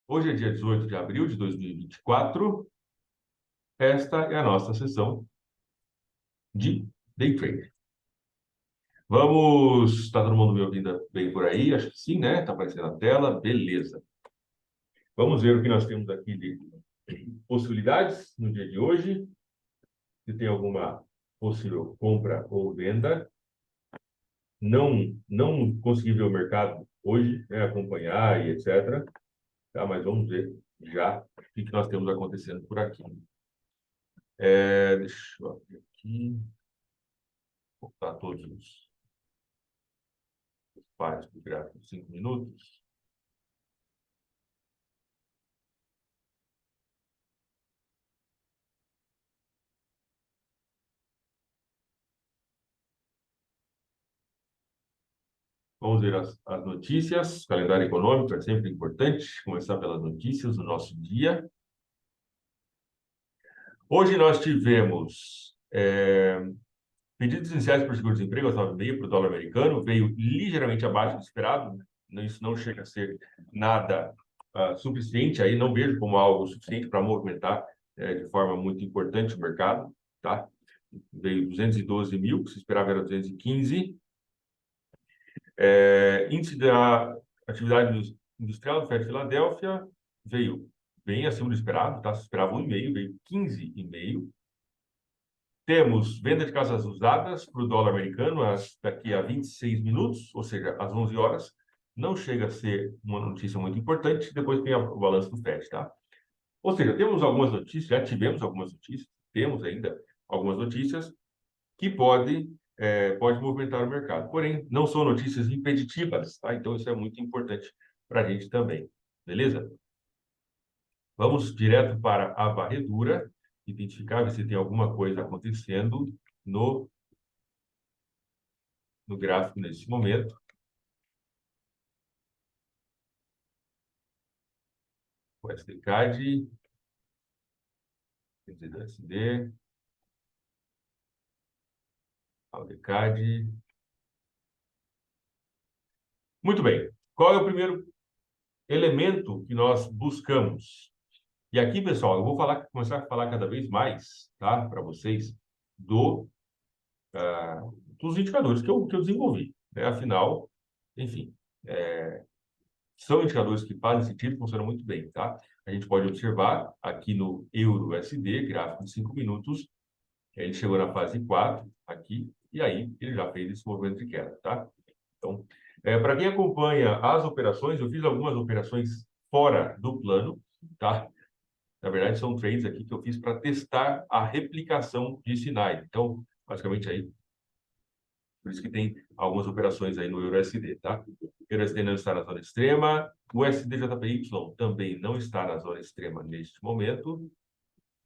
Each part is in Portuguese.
Hoje é dia 18 de abril de 2024. Esta é a nossa sessão de Day Trade. Vamos... Está todo mundo me ouvindo bem por aí? Acho que sim, né? Está aparecendo na tela. Beleza. Vamos ver o que nós temos aqui de possibilidades no dia de hoje. Se tem alguma possível compra ou venda. Não consegui ver o mercado hoje, né? Acompanhar e etc. Tá? Mas vamos ver já o que nós temos acontecendo por aqui. Deixa eu abrir aqui. Vou botar todos os pares do gráfico de 5 minutos. Vamos ver as notícias. O calendário econômico é sempre importante. Começar pelas notícias do nosso dia. Hoje nós tivemos pedidos iniciais por seguro-desemprego, às 9h30 para o dólar americano. Veio ligeiramente abaixo do esperado. Isso não chega a ser nada suficiente. Aí não vejo como algo suficiente para movimentar de forma muito importante o mercado. Tá? Veio 212 mil, que se esperava era 215. Índice da atividade industrial do FED de Filadélfia veio bem acima do esperado, tá? Se esperava 1,5, veio 15,5. Temos venda de casas usadas para o dólar americano daqui a 26 minutos, ou seja, às 11 horas. Não chega a ser uma notícia muito importante, depois tem o balanço do FED, tá? Ou seja, temos algumas notícias, já tivemos algumas notícias, temos ainda algumas notícias que pode movimentar o mercado. Porém, não são notícias impeditivas, tá? Então, isso é muito importante para a gente também. Beleza? Vamos direto para a varredura, identificar ver se tem alguma coisa acontecendo no gráfico nesse momento. O SDCAD, USD, AUDCAD. Muito bem. Qual é o primeiro elemento que nós buscamos? E aqui, pessoal, eu vou começar a falar cada vez mais, tá, para vocês, dos indicadores que eu desenvolvi, né? Afinal, enfim, são indicadores que fazem sentido e funcionam muito bem, tá? A gente pode observar aqui no Euro-USD, gráfico de 5 minutos, ele chegou na fase 4 aqui, e aí ele já fez esse movimento de queda, tá? Então, para quem acompanha as operações, eu fiz algumas operações fora do plano, tá? Na verdade, são trades aqui que eu fiz para testar a replicação de sinais. Então, basicamente aí, por isso que tem algumas operações aí no EURUSD, tá? O EURUSD não está na zona extrema, o USD-JPY também não está na zona extrema neste momento.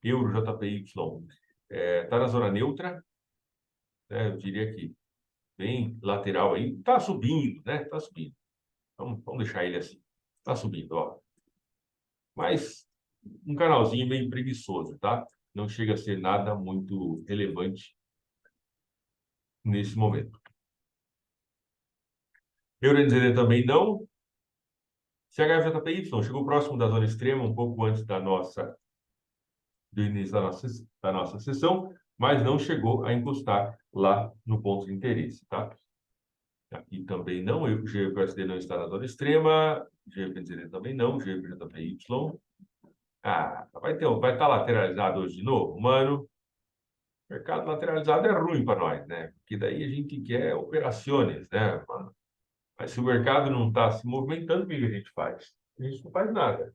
Euro-JPY está na zona neutra, né? Eu diria que bem lateral aí. Está subindo, né? Está subindo. Vamos deixar ele assim. Está subindo, ó. Mas um canalzinho bem preguiçoso, tá? Não chega a ser nada muito relevante nesse momento. EUR-NZD também não. CHF-JPY chegou próximo da zona extrema, um pouco antes do início da nossa sessão, mas não chegou a encostar lá no ponto de interesse, tá? Aqui também não, o GBUSD não está na zona extrema, GBNZD também não, GBJPY. Vai estar lateralizado hoje de novo? Mano, mercado lateralizado é ruim para nós, né? Porque daí a gente quer operações, né, mano? Mas se o mercado não está se movimentando, o que a gente faz? A gente não faz nada.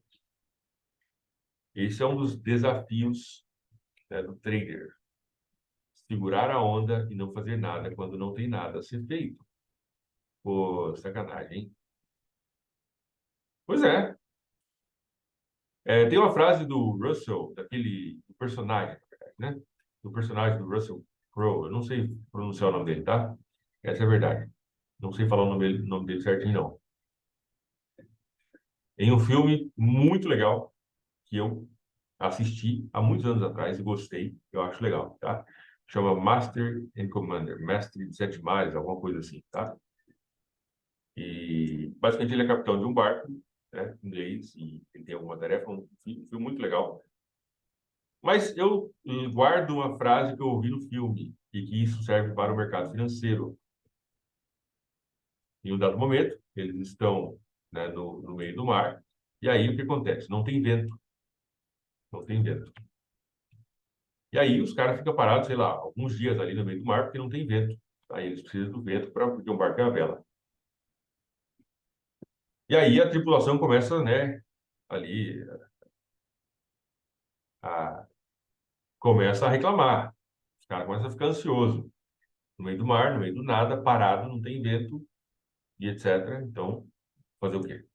Esse é um dos desafios, né, do trader. Segurar a onda e não fazer nada quando não tem nada a ser feito. Pô, sacanagem, hein? Pois é. Tem uma frase do Russell, do personagem, né? Do personagem do Russell Crowe. Eu não sei pronunciar o nome dele, tá? Essa é a verdade. Não sei falar o nome dele certinho, não. Em um filme muito legal que eu assisti há muitos anos atrás e gostei, eu acho legal, tá? Chama Master and Commander, Mestre de Sete Mares, alguma coisa assim, tá? E basicamente ele é capitão de um barco, né, inglês, e ele tem alguma tarefa, um filme muito legal. Mas eu guardo uma frase que eu ouvi no filme e que isso serve para o mercado financeiro. Em um dado momento, eles estão, né, no meio do mar, e aí o que acontece? Não tem vento. Não tem vento. E aí os caras ficam parados, sei lá, alguns dias ali no meio do mar, porque não tem vento. Aí eles precisam do vento porque um barco é a vela. E aí a tripulação começa, né, ali a, começa a reclamar. Os caras começam a ficar ansiosos. No meio do mar, no meio do nada, parado, não tem vento e etc. Então, fazer o quê?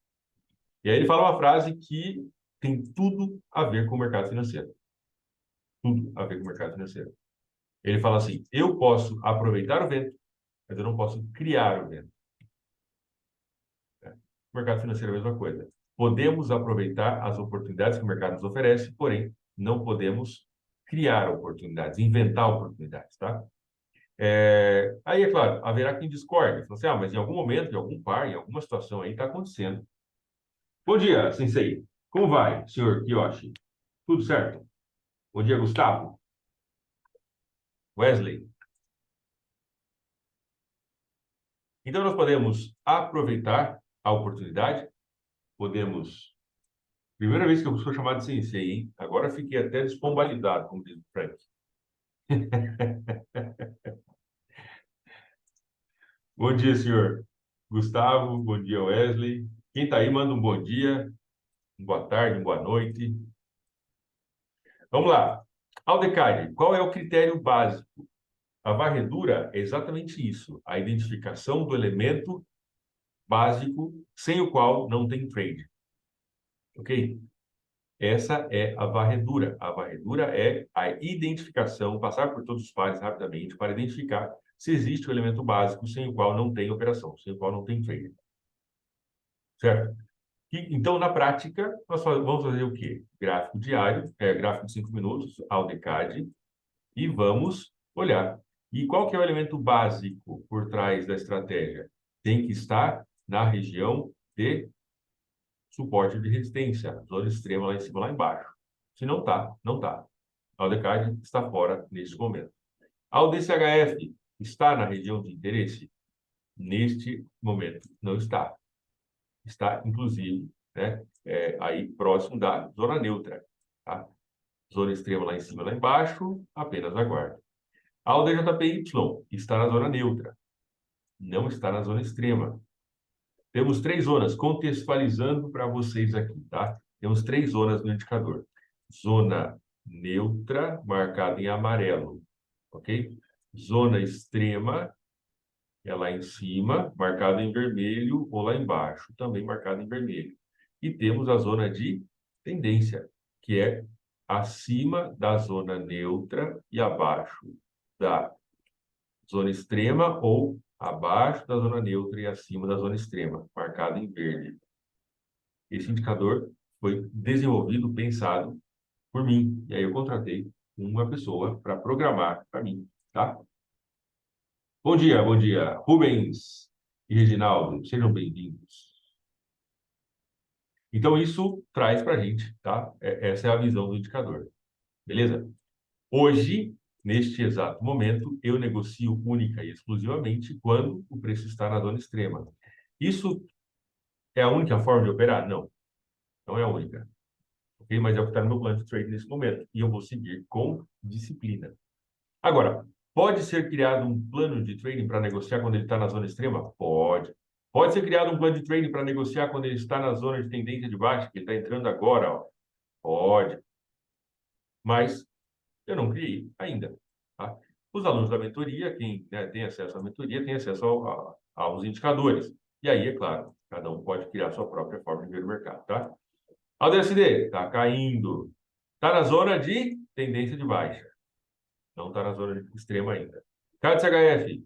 E aí ele fala uma frase que tem tudo a ver com o mercado financeiro. Tudo a ver com o mercado financeiro. Ele fala assim: eu posso aproveitar o vento, mas eu não posso criar o vento. O mercado financeiro é a mesma coisa. Podemos aproveitar as oportunidades que o mercado nos oferece, porém, não podemos criar oportunidades, inventar oportunidades, tá? Aí, é claro, haverá quem discorde. Fala assim, mas em algum momento, em algum par, em alguma situação aí, está acontecendo. Bom dia, Sensei. Como vai, senhor Kiyoshi? Tudo certo? Bom dia, Gustavo. Wesley. Então, nós podemos aproveitar a oportunidade, podemos... Primeira vez que eu sou chamado de Sensei, hein? Agora fiquei até despombalizado, como diz o Frank. Bom dia, senhor Gustavo. Bom dia, Wesley. Quem está aí, manda um bom dia, uma boa tarde, uma boa noite. Vamos lá. Aldecade, qual é o critério básico? A varredura é exatamente isso, a identificação do elemento básico sem o qual não tem trade. Ok? Essa é a varredura. A varredura é a identificação, passar por todos os pares rapidamente para identificar se existe o elemento básico sem o qual não tem operação, sem o qual não tem trade. Certo? Então, na prática, nós vamos fazer o quê? Gráfico diário, gráfico de 5 minutos, AuDecade, e vamos olhar. E qual que é o elemento básico por trás da estratégia? Tem que estar na região de suporte de resistência, zona extrema lá em cima, lá embaixo. Se não está, não está. A AuDecade está fora neste momento. A UDCHF está na região de interesse? Neste momento, não está. Está, inclusive, né, aí próximo da zona neutra. Tá? Zona extrema lá em cima, lá embaixo, apenas aguarde. A UDJPY está na zona neutra, não está na zona extrema. Temos 3 zonas, contextualizando para vocês aqui, tá? Temos 3 zonas no indicador. Zona neutra, marcada em amarelo, ok? Zona extrema, é lá em cima, marcada em vermelho, ou lá embaixo, também marcada em vermelho. E temos a zona de tendência, que é acima da zona neutra e abaixo da zona extrema ou abaixo da zona neutra e acima da zona extrema, marcado em verde. Esse indicador foi desenvolvido, pensado por mim, e aí eu contratei uma pessoa para programar para mim, tá? Bom dia, Rubens e Reginaldo, sejam bem-vindos. Então, isso traz para a gente, tá? Essa é a visão do indicador, beleza? Hoje, neste exato momento, eu negocio única e exclusivamente quando o preço está na zona extrema. Isso é a única forma de operar? Não, não é a única. Okay? Mas é o que está no meu plano de trade nesse momento. E eu vou seguir com disciplina. Agora, pode ser criado um plano de trading para negociar quando ele está na zona extrema? Pode. Pode ser criado um plano de trading para negociar quando ele está na zona de tendência de baixa, que ele está entrando agora, ó. Pode. Mas eu não criei ainda. Tá? Os alunos da mentoria, quem, né, tem acesso à mentoria, tem acesso aos indicadores. E aí, é claro, cada um pode criar sua própria forma de ver o mercado, tá? A DSD está caindo. Está na zona de tendência de baixa. Não está na zona de extrema ainda. CAD-CHF,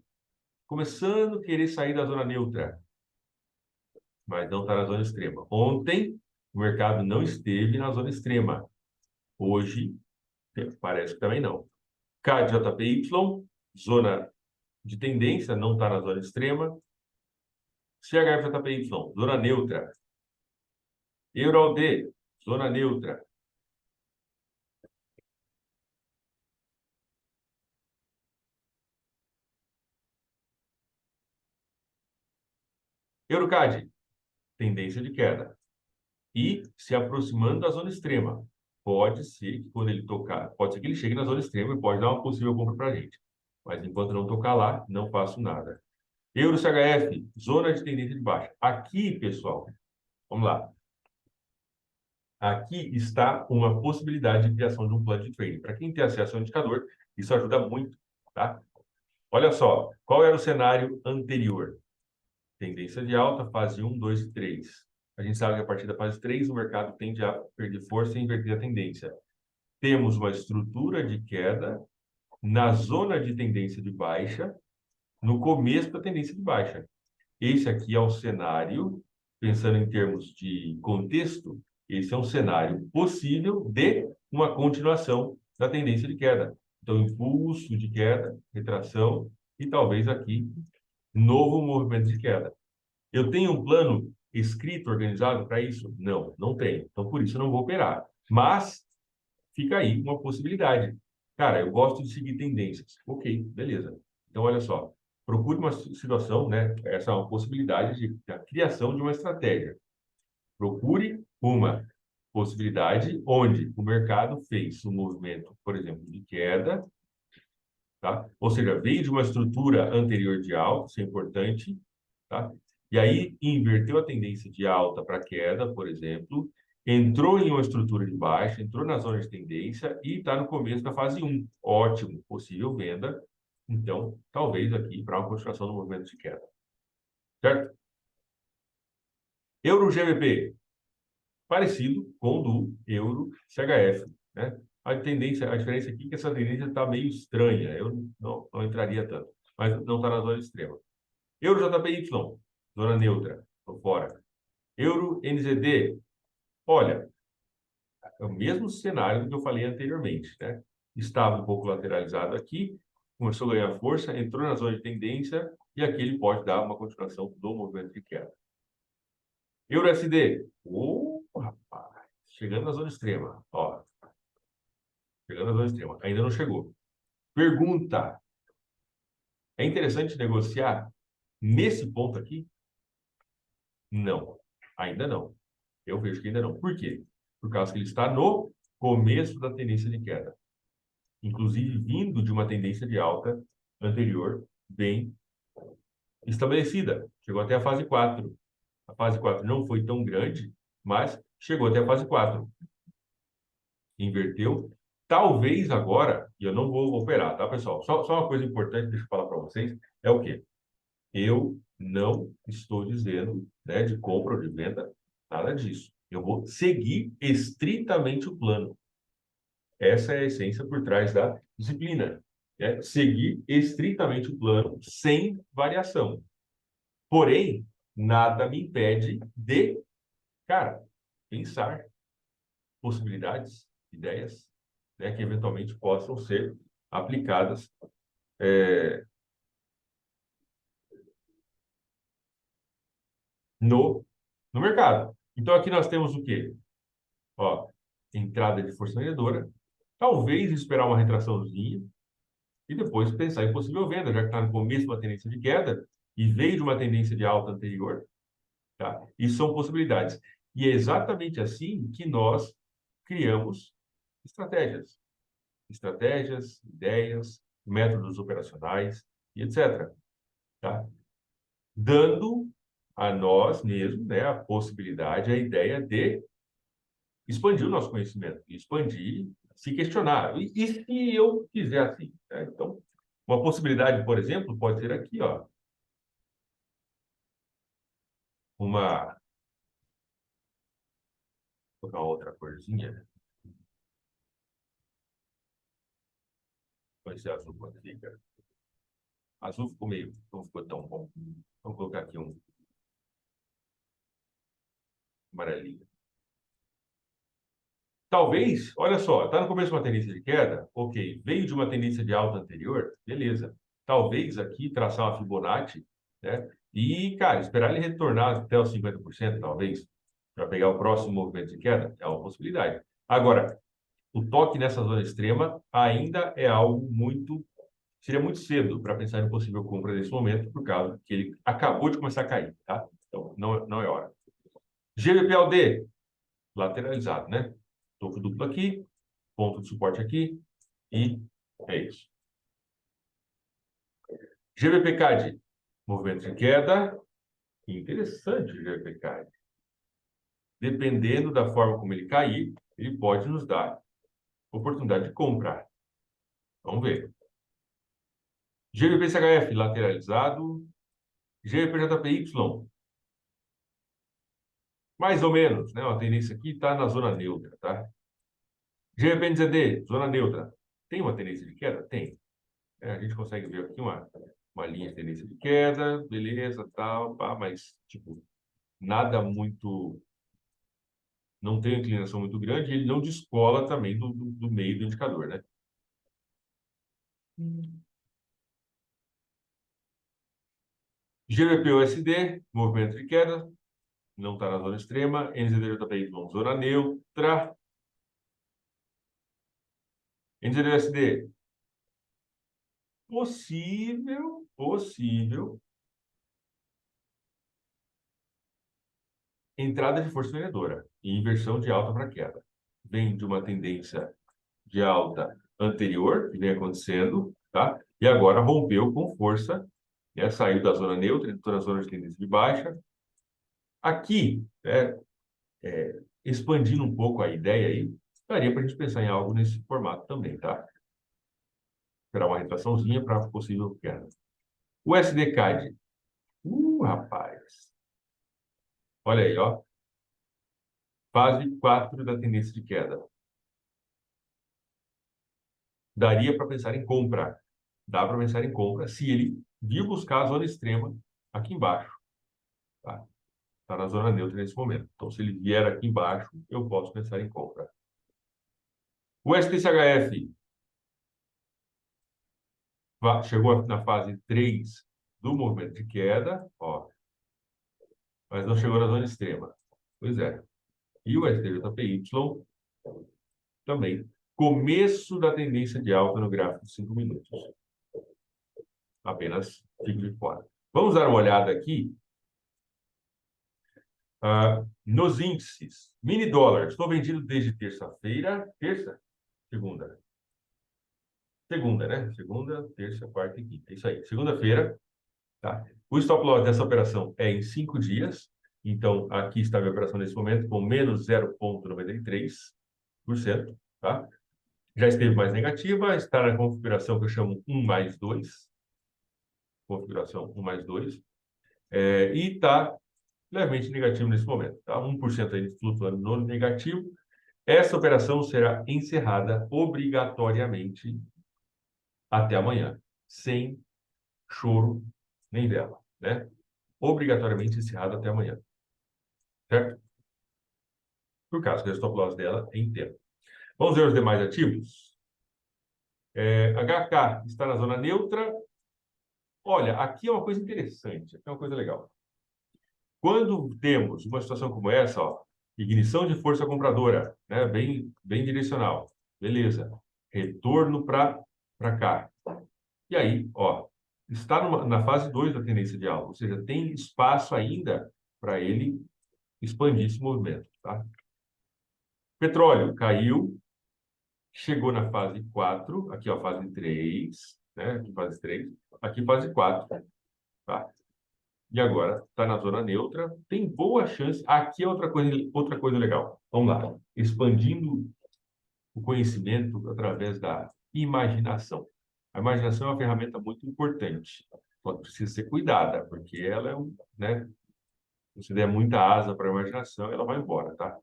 começando a querer sair da zona neutra, mas não está na zona extrema. Ontem, o mercado não esteve na zona extrema. Hoje, parece que também não. CAD-JPY, zona de tendência, não está na zona extrema. CHF-JPY, zona neutra. Euro-AUD, Zona neutra. Eurocad, tendência de queda. E se aproximando da zona extrema. Pode ser que quando ele tocar, pode ser que ele chegue na zona extrema e pode dar uma possível compra para a gente. Mas enquanto não tocar lá, não faço nada. Euro CHF, zona de tendência de baixa. Aqui, pessoal, vamos lá. Aqui está uma possibilidade de criação de um plano de trading. Para quem tem acesso ao indicador, isso ajuda muito, tá? Olha só, qual era o cenário anterior? Tendência de alta, fase 1, 2 e 3. A gente sabe que a partir da fase 3, o mercado tende a perder força e inverter a tendência. Temos uma estrutura de queda na zona de tendência de baixa, no começo da tendência de baixa. Esse aqui é o cenário, pensando em termos de contexto, esse é um cenário possível de uma continuação da tendência de queda. Então, impulso de queda, retração e talvez aqui novo movimento de queda. Eu tenho um plano escrito, organizado para isso? Não, não tenho. Então, por isso, eu não vou operar. Mas fica aí uma possibilidade. Cara, eu gosto de seguir tendências. Ok, beleza. Então, olha só. Procure uma situação, né? Essa é uma possibilidade de a criação de uma estratégia. Procure uma possibilidade onde o mercado fez um movimento, por exemplo, de queda, tá? Ou seja, veio de uma estrutura anterior de alta, isso é importante, tá? E aí inverteu a tendência de alta para queda, por exemplo, entrou em uma estrutura de baixa, entrou na zona de tendência e está no começo da fase 1. Ótimo, possível venda. Então, talvez aqui para uma continuação do movimento de queda. Certo? Euro GBP, parecido com o do Euro CHF, né? A tendência, a diferença aqui é que essa tendência está meio estranha. Eu não entraria tanto, mas não está na zona extrema. Euro JPY, zona neutra, por fora. Euro NZD, olha, é o mesmo cenário que eu falei anteriormente, né? Estava um pouco lateralizado aqui, começou a ganhar força, entrou na zona de tendência e aqui ele pode dar uma continuação do movimento de queda. Euro SD, rapaz, chegando na zona extrema, ó, chegando na zona extrema, ainda não chegou. Pergunta, é interessante negociar nesse ponto aqui? Não, ainda não. Eu vejo que ainda não. Por quê? Por causa que ele está no começo da tendência de queda. Inclusive vindo de uma tendência de alta anterior bem estabelecida. Chegou até a fase 4. A fase 4 não foi tão grande, mas chegou até a fase 4. Inverteu. Talvez agora, e eu não vou operar, tá, pessoal? Só uma coisa importante, deixa eu falar para vocês, é o quê? Eu não estou dizendo, né, de compra ou de venda, nada disso. Eu vou seguir estritamente o plano. Essa é a essência por trás da disciplina. É seguir estritamente o plano sem variação. Porém, nada me impede de, cara, pensar possibilidades, ideias, né, que eventualmente possam ser aplicadas no, no mercado. Então, aqui nós temos o quê? Ó, entrada de força vendedora, talvez esperar uma retraçãozinha e depois pensar em possível venda, já que está no começo de uma tendência de queda e veio de uma tendência de alta anterior, tá? Isso são possibilidades. E é exatamente assim que nós criamos estratégias. Estratégias, ideias, métodos operacionais e etc. Tá? Dando a nós mesmos, né, a possibilidade, a ideia de expandir o nosso conhecimento, expandir, se questionar. E se eu quiser assim? Né? Então, uma possibilidade, por exemplo, pode ser aqui, ó, uma, vou colocar outra corzinha, vai ser azul quando fica. Azul ficou meio, não ficou tão bom. Vamos colocar aqui um amarelinho. Talvez, olha só, está no começo de uma tendência de queda, ok, veio de uma tendência de alta anterior, beleza. Talvez aqui traçar uma Fibonacci, né? E, cara, esperar ele retornar até os 50%, talvez. para pegar o próximo movimento de queda? É uma possibilidade. Agora, o toque nessa zona extrema ainda é algo muito... Seria muito cedo para pensar em possível compra nesse momento, por causa que ele acabou de começar a cair, tá? Então, não é hora. GBP-AUD, lateralizado, né? Topo duplo aqui, ponto de suporte aqui, e é isso. GBP-CAD, movimento de queda. Interessante o GBP-CAD. Dependendo da forma como ele cair, ele pode nos dar oportunidade de comprar. Vamos ver. GBP-CHF, lateralizado. GBP-JPY, mais ou menos, né? A tendência aqui está na zona neutra, tá? GBP-NZD, zona neutra. Tem uma tendência de queda? Tem. A gente consegue ver aqui uma linha de tendência de queda, beleza, tal, pá, mas, tipo, nada muito... Não tem inclinação muito grande, e ele não descola também do meio do indicador, né? GBP-USD, movimento de queda, não está na zona extrema. NZD-JPY, zona neutra. NZD-USD, possível entrada de força vendedora e inversão de alta para queda. Vem de uma tendência de alta anterior, que vem acontecendo, tá? E agora rompeu com força, né? Saiu da zona neutra, entrou na zona de tendência de baixa. Aqui, expandindo um pouco a ideia aí, daria para a gente pensar em algo nesse formato também, tá? Esperar uma retraçãozinha para possível queda. O SD-CAD. Rapaz. Olha aí, ó. Fase 4 da tendência de queda. Daria para pensar em compra. Dá para pensar em compra se ele vir buscar a zona extrema aqui embaixo. Tá? Está na zona neutra nesse momento. Então, se ele vier aqui embaixo, eu posso pensar em compra. O STCHF chegou na fase 3 do movimento de queda, ó, mas não chegou na zona extrema. Pois é. E o STJPY também. Começo da tendência de alta no gráfico de 5 minutos. Apenas fico de fora. Vamos dar uma olhada aqui nos índices. Mini dólar. Estou vendido desde terça-feira. Terça? Segunda. Segunda, né? Segunda, terça, quarta e quinta. Isso aí. Segunda-feira. Tá? O stop loss dessa operação é em 5 dias. Então, aqui está a minha operação nesse momento com menos 0,93%. Tá? Já esteve mais negativa. Está na configuração que eu chamo 1+2. Configuração 1+2. E está levemente negativo nesse momento. Tá? 1% aí flutuando no negativo. Essa operação será encerrada obrigatoriamente até amanhã, sem choro nem vela, né? Obrigatoriamente encerrada até amanhã, certo? Por causa que o stop loss dela é inteiro. Vamos ver os demais ativos. HK está na zona neutra. Olha, aqui é uma coisa interessante, aqui é uma coisa legal. Quando temos uma situação como essa, ó, ignição de força compradora, né? Bem direcional. Beleza. Retorno para cá. E aí, ó, está na fase 2 da tendência de alta, ou seja, tem espaço ainda para ele expandir esse movimento, tá? Petróleo caiu, chegou na fase 4, aqui ó, fase 3, né? Aqui fase 3, aqui fase 4, tá? E agora está na zona neutra, tem boa chance. Aqui é outra coisa legal. Vamos lá. Expandindo o conhecimento através da imaginação. A imaginação é uma ferramenta muito importante. Só que precisa ser cuidada, porque ela é né? Se você der muita asa para a imaginação, ela vai embora, tá?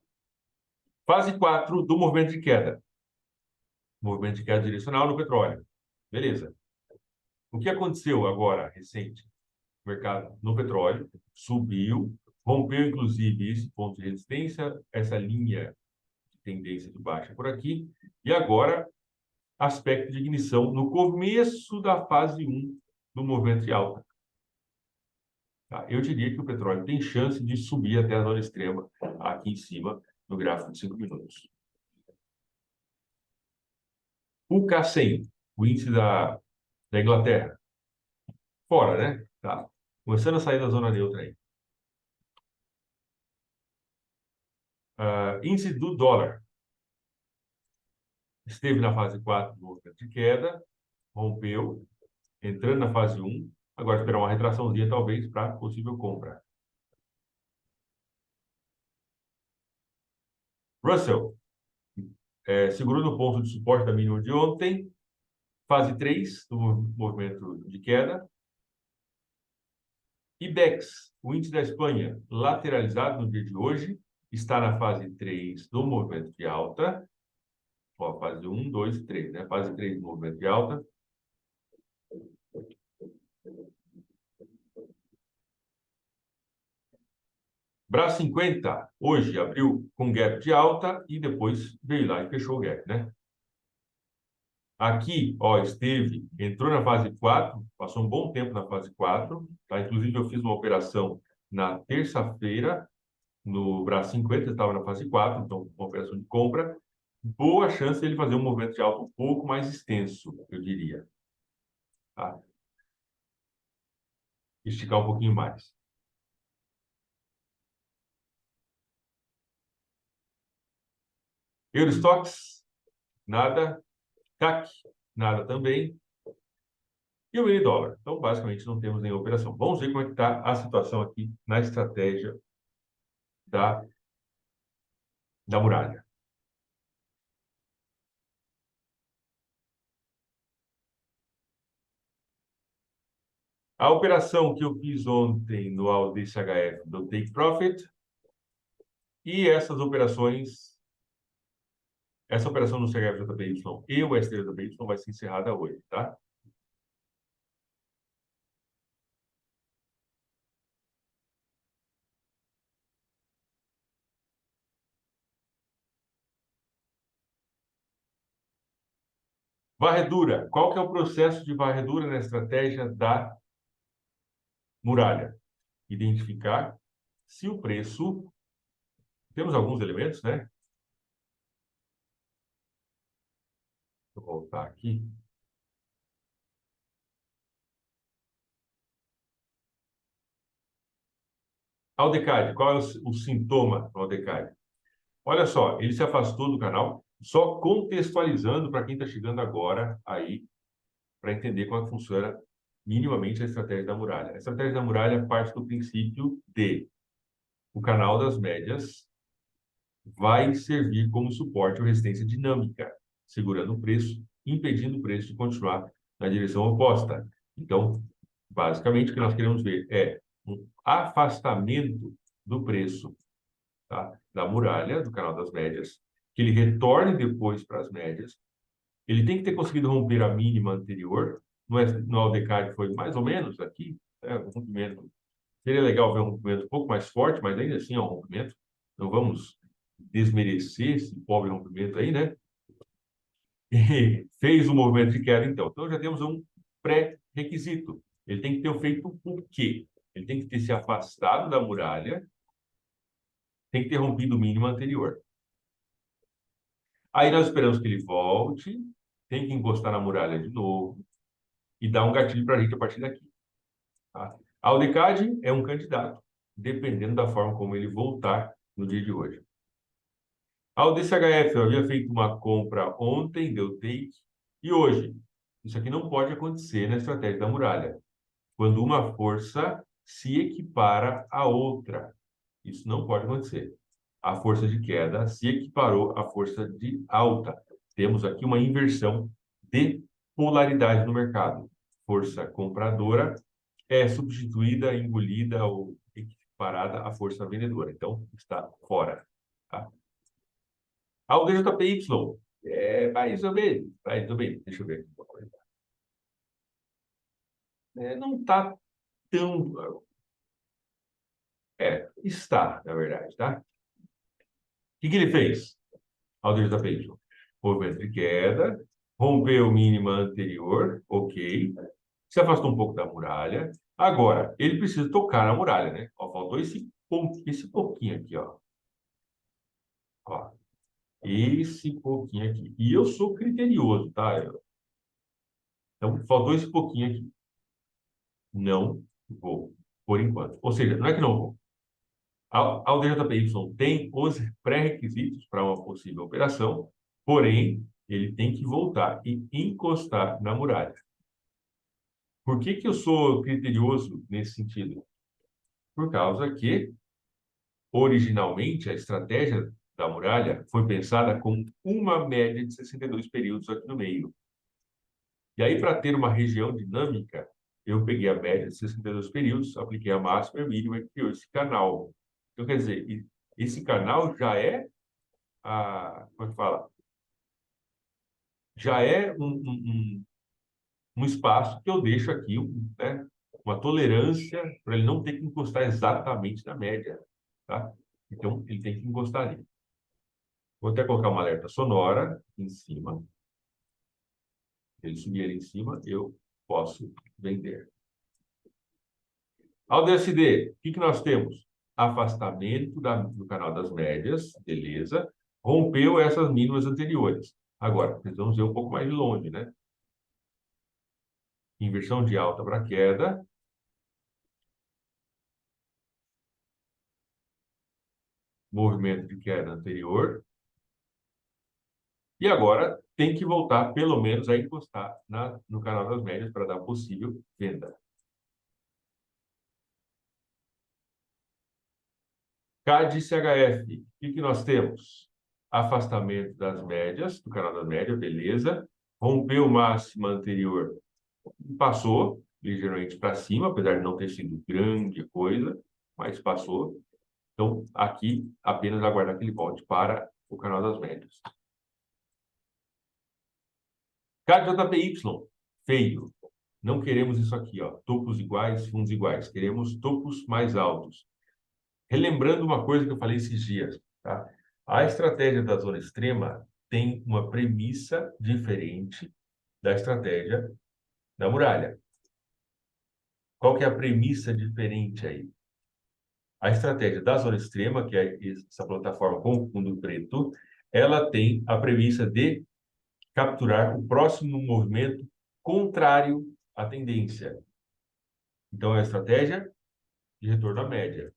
Fase 4 do movimento de queda. Movimento de queda direcional no petróleo. Beleza. O que aconteceu agora, recente? O mercado no petróleo subiu, rompeu inclusive esse ponto de resistência, essa linha de tendência de baixa por aqui, e agora aspecto de ignição no começo da fase 1 do movimento de alta. Tá? Eu diria que o petróleo tem chance de subir até a zona extrema aqui em cima, no gráfico de 5 minutos. O K100, o índice da Inglaterra, fora, né? Tá. Começando a sair da zona neutra aí. Índice do dólar. Esteve na fase 4 do movimento de queda, rompeu, entrando na fase 1. Agora esperar uma retraçãozinha, talvez, para possível compra. Russell, segurou no ponto de suporte da mínima de ontem. Fase 3 do movimento de queda. IBEX, o índice da Espanha, lateralizado no dia de hoje, está na fase 3 do movimento de alta. Ó, fase 1, 2 e 3, né? Fase 3 do movimento de alta. Brás 50, hoje, abriu com gap de alta e depois veio lá e fechou o gap, né? Aqui, ó, esteve, entrou na fase 4, passou um bom tempo na fase 4, tá? Inclusive, eu fiz uma operação na terça-feira, no Brás 50, estava na fase 4, então, uma operação de compra. Boa chance de ele fazer um movimento de alta um pouco mais extenso, eu diria. Tá? Esticar um pouquinho mais. Eurostox, nada. CAC, nada também. E o mini dólar. Então, basicamente, não temos nenhuma operação. Vamos ver como é que está a situação aqui na estratégia da muralha. A operação que eu fiz ontem no AUDCHF do Take Profit e essas operações, essa operação no CHF-JPY e o STJPY vai ser encerrada hoje, tá? Varredura. Qual que é o processo de varredura na estratégia da muralha? Identificar se o preço... Temos alguns elementos, né? Vou voltar aqui. Aldecade, qual é o sintoma do Aldecade? Olha só, ele se afastou do canal, só contextualizando para quem está chegando agora aí, para entender como é que funciona minimamente a estratégia da muralha. A estratégia da muralha parte do princípio de o canal das médias vai servir como suporte ou resistência dinâmica, segurando o preço, impedindo o preço de continuar na direção oposta. Então, basicamente, o que nós queremos ver é um afastamento do preço, tá, da muralha, do canal das médias, que ele retorne depois para as médias. Ele tem que ter conseguido romper a mínima anterior. No ALDCAD foi mais ou menos aqui, né, um rompimento. Seria legal ver um rompimento um pouco mais forte, mas ainda assim é um rompimento. Não vamos desmerecer esse pobre rompimento aí, né? E fez o movimento de queda, então. Então já temos um pré-requisito. Ele tem que ter feito o quê? Ele tem que ter se afastado da muralha, tem que ter rompido o mínimo anterior. Aí nós esperamos que ele volte, tem que encostar na muralha de novo e dar um gatilho para a gente a partir daqui. Tá? A Aldecade é um candidato, dependendo da forma como ele voltar no dia de hoje. A UDCHF, eu havia feito uma compra ontem, deu take, e hoje. Isso aqui não pode acontecer na estratégia da muralha, quando uma força se equipara à outra. Isso não pode acontecer. A força de queda se equiparou à força de alta. Temos aqui uma inversão de polaridade no mercado. Força compradora é substituída, engolida ou equiparada à força vendedora. Então, está fora. Tá? O DJPY é mais ou menos. Mais ou menos. Deixa eu ver aqui uma coisa. Não está tão... está, na verdade, tá? O que ele fez? Ao DJPY. Movimento de queda, rompeu o mínimo anterior, ok. Se afastou um pouco da muralha, Agora, ele precisa tocar na muralha, né? Ó, faltou esse pouquinho aqui, ó. Ó, esse pouquinho aqui. E eu sou criterioso, tá? Então, faltou esse pouquinho aqui. Não vou, por enquanto. Ou seja, não é que não vou. A DJPY tem os pré-requisitos para uma possível operação, porém, ele tem que voltar e encostar na muralha. Por que que eu sou criterioso nesse sentido? Por causa que, originalmente, a estratégia da muralha foi pensada com uma média de 62 períodos aqui no meio. E aí, para ter uma região dinâmica, eu peguei a média de 62 períodos, apliquei a máxima e a mínima e criou esse canal. Então, quer dizer, esse canal já é como é que fala? Já é um espaço que eu deixo aqui, né, uma tolerância para ele não ter que encostar exatamente na média, tá? Então, ele tem que encostar ali. Vou até colocar uma alerta sonora em cima. Se ele subir ali em cima, eu posso vender. Ao DSD, o que nós temos? Afastamento do canal das médias, beleza. Rompeu essas mínimas anteriores. Agora, precisamos ver um pouco mais de longe, né? Inversão de alta para queda. Movimento de queda anterior. E agora tem que voltar, pelo menos, a encostar no canal das médias para dar possível venda. CAD CHF, o que nós temos? Afastamento das médias, do canal das médias, beleza. Rompeu máxima anterior, passou ligeiramente para cima, apesar de não ter sido grande coisa, mas passou. Então, aqui, apenas aguardar que ele volte para o canal das médias. CAD-JPY, feio. Não queremos isso aqui, ó. Topos iguais, fundos iguais. Queremos topos mais altos. Relembrando uma coisa que eu falei esses dias, tá? A estratégia da zona extrema tem uma premissa diferente da estratégia da muralha. Qual que é a premissa diferente aí? A estratégia da zona extrema, que é essa plataforma com fundo preto, ela tem a premissa de capturar o próximo movimento contrário à tendência. Então, é a estratégia de retorno à média.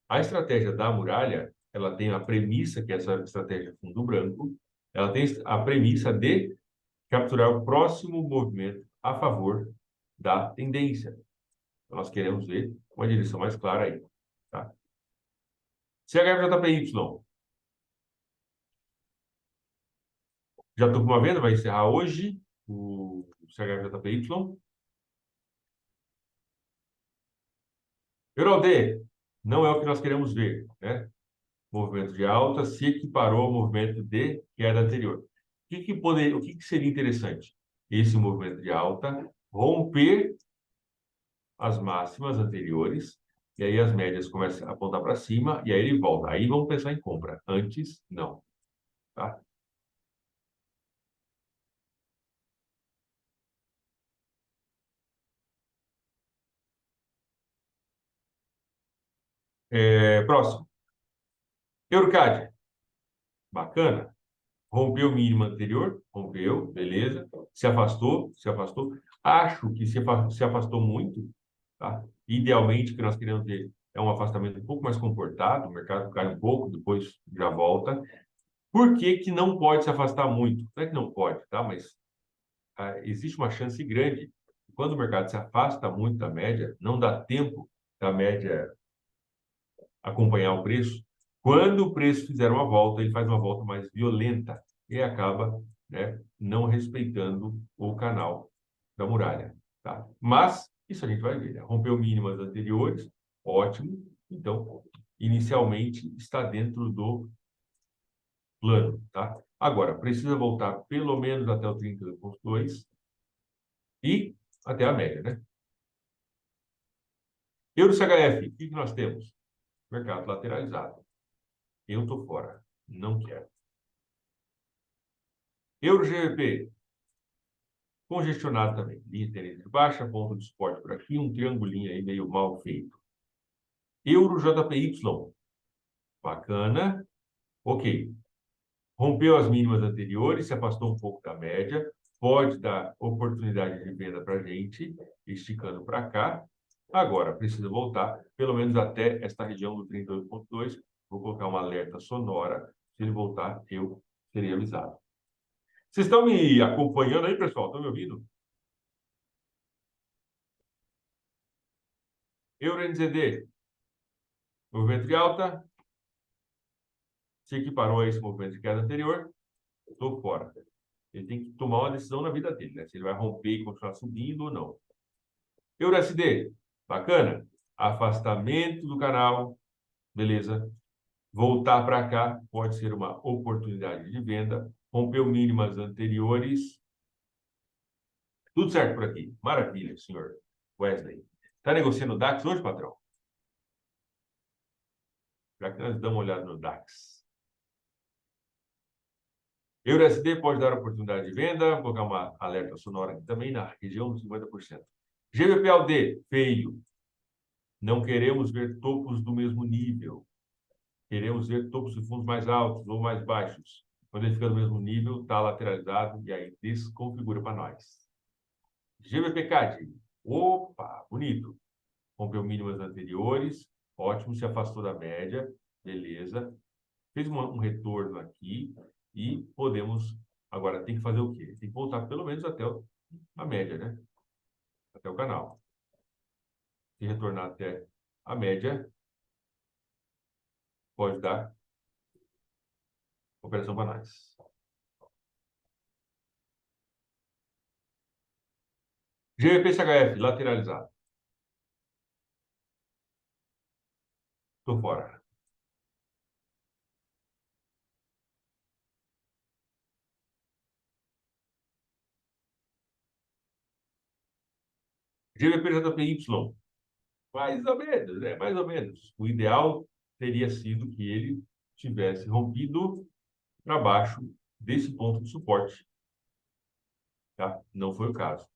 A estratégia da muralha, ela tem a premissa, que é essa estratégia fundo branco, ela tem a premissa de capturar o próximo movimento a favor da tendência. Então, nós queremos ver uma direção mais clara aí. Tá? CHFJPY, já estou com uma venda, vai encerrar hoje o CHFJPY. Eurode, não é o que nós queremos ver, né? Movimento de alta se equiparou ao movimento de queda anterior. O que seria interessante? Esse movimento de alta romper as máximas anteriores, e aí as médias começam a apontar para cima, e aí ele volta. Aí vamos pensar em compra. Antes, não. Tá? Próximo. Eurocad. Bacana. Rompeu o mínimo anterior? Rompeu, beleza. Se afastou? Se afastou. Acho que se afastou muito, tá? Idealmente, o que nós queremos ter é um afastamento um pouco mais comportado, o mercado cai um pouco, depois já volta. Por que que não pode se afastar muito? Não é que não pode, tá? Mas existe uma chance grande. Quando o mercado se afasta muito da média, não dá tempo da média acompanhar o preço. Quando o preço fizer uma volta, ele faz uma volta mais violenta e acaba, né, não respeitando o canal da muralha. Tá? Mas isso a gente vai ver. Né? Rompeu mínimas anteriores, ótimo. Então, inicialmente está dentro do plano. Tá? Agora, precisa voltar pelo menos até o 32,2 e até a média. Né? Euro CHF, o que nós temos? Mercado lateralizado. Eu estou fora. Não quero. Euro GBP. Congestionado também. Linha de tendência de baixa, ponto de suporte por aqui, um triangulinho aí meio mal feito. Euro JPY. Bacana. Ok. Rompeu as mínimas anteriores, se afastou um pouco da média. Pode dar oportunidade de venda para a gente, esticando para cá. Agora, precisa voltar, pelo menos até esta região do 38,2. Vou colocar uma alerta sonora. Se ele voltar, eu serei avisado. Vocês estão me acompanhando aí, pessoal? Estão me ouvindo? Euro NZD. Movimento de alta. Se equiparou a esse movimento de queda anterior, estou fora. Ele tem que tomar uma decisão na vida dele, né? Se ele vai romper e continuar subindo ou não. EURUSD, bacana. Afastamento do canal, beleza. Voltar para cá pode ser uma oportunidade de venda. Rompeu mínimas anteriores. Tudo certo por aqui. Maravilha, senhor Wesley. Está negociando o DAX hoje, patrão? Já que nós damos uma olhada no DAX. EURUSD pode dar oportunidade de venda. Vou colocar uma alerta sonora aqui também na região dos 50%. GBPLD, feio. Não queremos ver topos do mesmo nível. Queremos ver topos de fundos mais altos ou mais baixos. Quando ele fica no mesmo nível, está lateralizado e aí desconfigura para nós. GBPCAD. Opa, bonito. Rompeu mínimas anteriores. Ótimo, se afastou da média. Beleza. Fez um retorno aqui e podemos... Agora, tem que fazer o quê? Tem que voltar pelo menos até a média, né? Até o canal. Se retornar até a média, pode dar operação para nós. GBP-CHF, lateralizado. Estou fora. GBP-JPY, mais ou menos, né? Mais ou menos. O ideal teria sido que ele tivesse rompido para baixo desse ponto de suporte. Tá? Não foi o caso.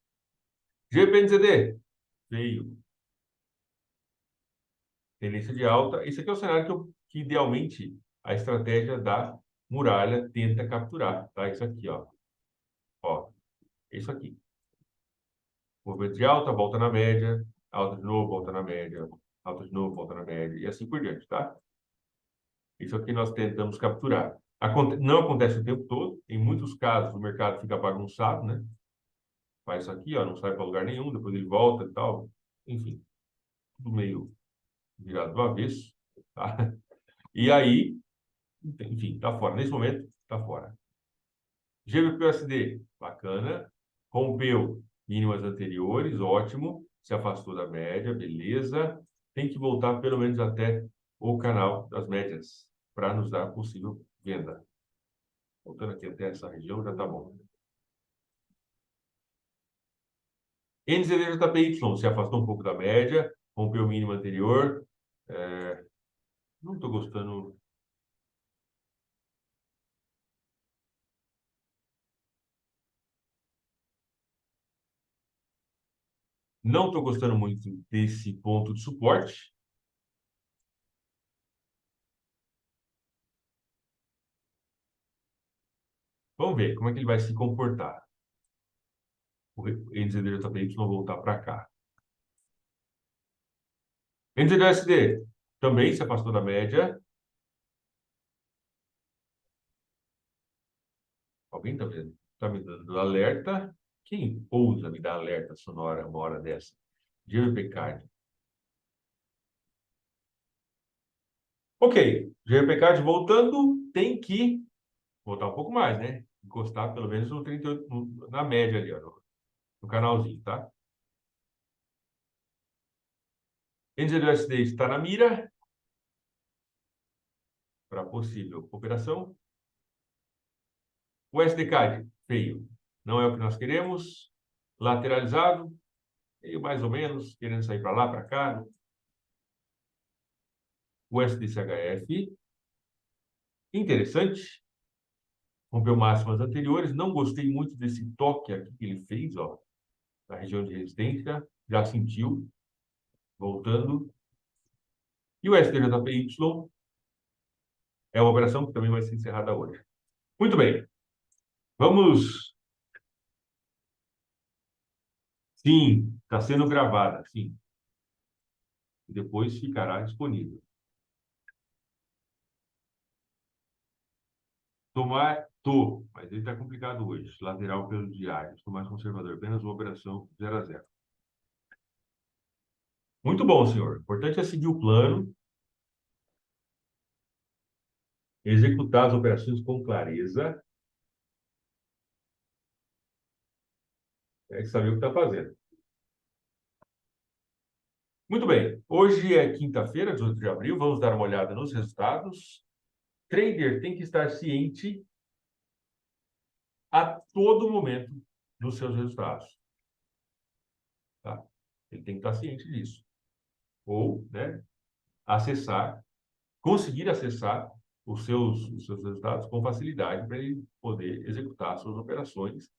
GBP-NZD, veio. Tendência de alta. Esse aqui é o cenário que idealmente, a estratégia da muralha tenta capturar. Tá? Isso aqui, ó. Ó, isso aqui. Movimento de alta, volta na média, alta de novo, volta na média, alta de novo, volta na média, e assim por diante, tá? Isso aqui nós tentamos capturar. Não acontece o tempo todo, em muitos casos o mercado fica bagunçado, né? Faz isso aqui, ó, não sai para lugar nenhum, depois ele volta e tal. Enfim, tudo meio virado do avesso, tá? E aí, enfim, tá fora. Nesse momento, tá fora. GBP-USD, bacana. Rompeu mínimas anteriores, ótimo. Se afastou da média, beleza. Tem que voltar pelo menos até o canal das médias para nos dar possível venda. Voltando aqui até essa região, já está bom. NZD-JPY se afastou um pouco da média, rompeu o mínimo anterior. Não estou gostando. Não estou gostando muito desse ponto de suporte. Vamos ver como é que ele vai se comportar. O NZD-JPY voltar para cá. NZD-USD também se afastou da média. Alguém está me dando alerta? Quem ousa me dar alerta sonora uma hora dessa? GBPCAD. Ok, GBPCAD voltando, tem que voltar um pouco mais, né? Encostar pelo menos no 38, na média ali, ó, no canalzinho, tá? NZD-USD está na mira para possível operação. O SDCAD, feio. Não é o que nós queremos. Lateralizado, meio mais ou menos, querendo sair para lá, para cá. O SDCHF, interessante. rompeu máximas anteriores. Não gostei muito desse toque aqui que ele fez, ó, na região de resistência. Já sentiu, voltando. E o STJPY é uma operação que também vai ser encerrada hoje. Muito bem. Vamos. Sim, está sendo gravada, sim. Depois ficará disponível. Tomar, tô, mas ele está complicado hoje. Lateral pelo diário. Estou mais conservador. Apenas uma operação 0-0. Muito bom, senhor. O importante é seguir o plano, executar as operações com clareza, e saber o que está fazendo. Muito bem. Hoje é quinta-feira, 18 de abril. Vamos dar uma olhada nos resultados. Trader tem que estar ciente a todo momento dos seus resultados. Tá? Ele tem que estar ciente disso. Ou, né, conseguir acessar os seus resultados com facilidade para ele poder executar suas operações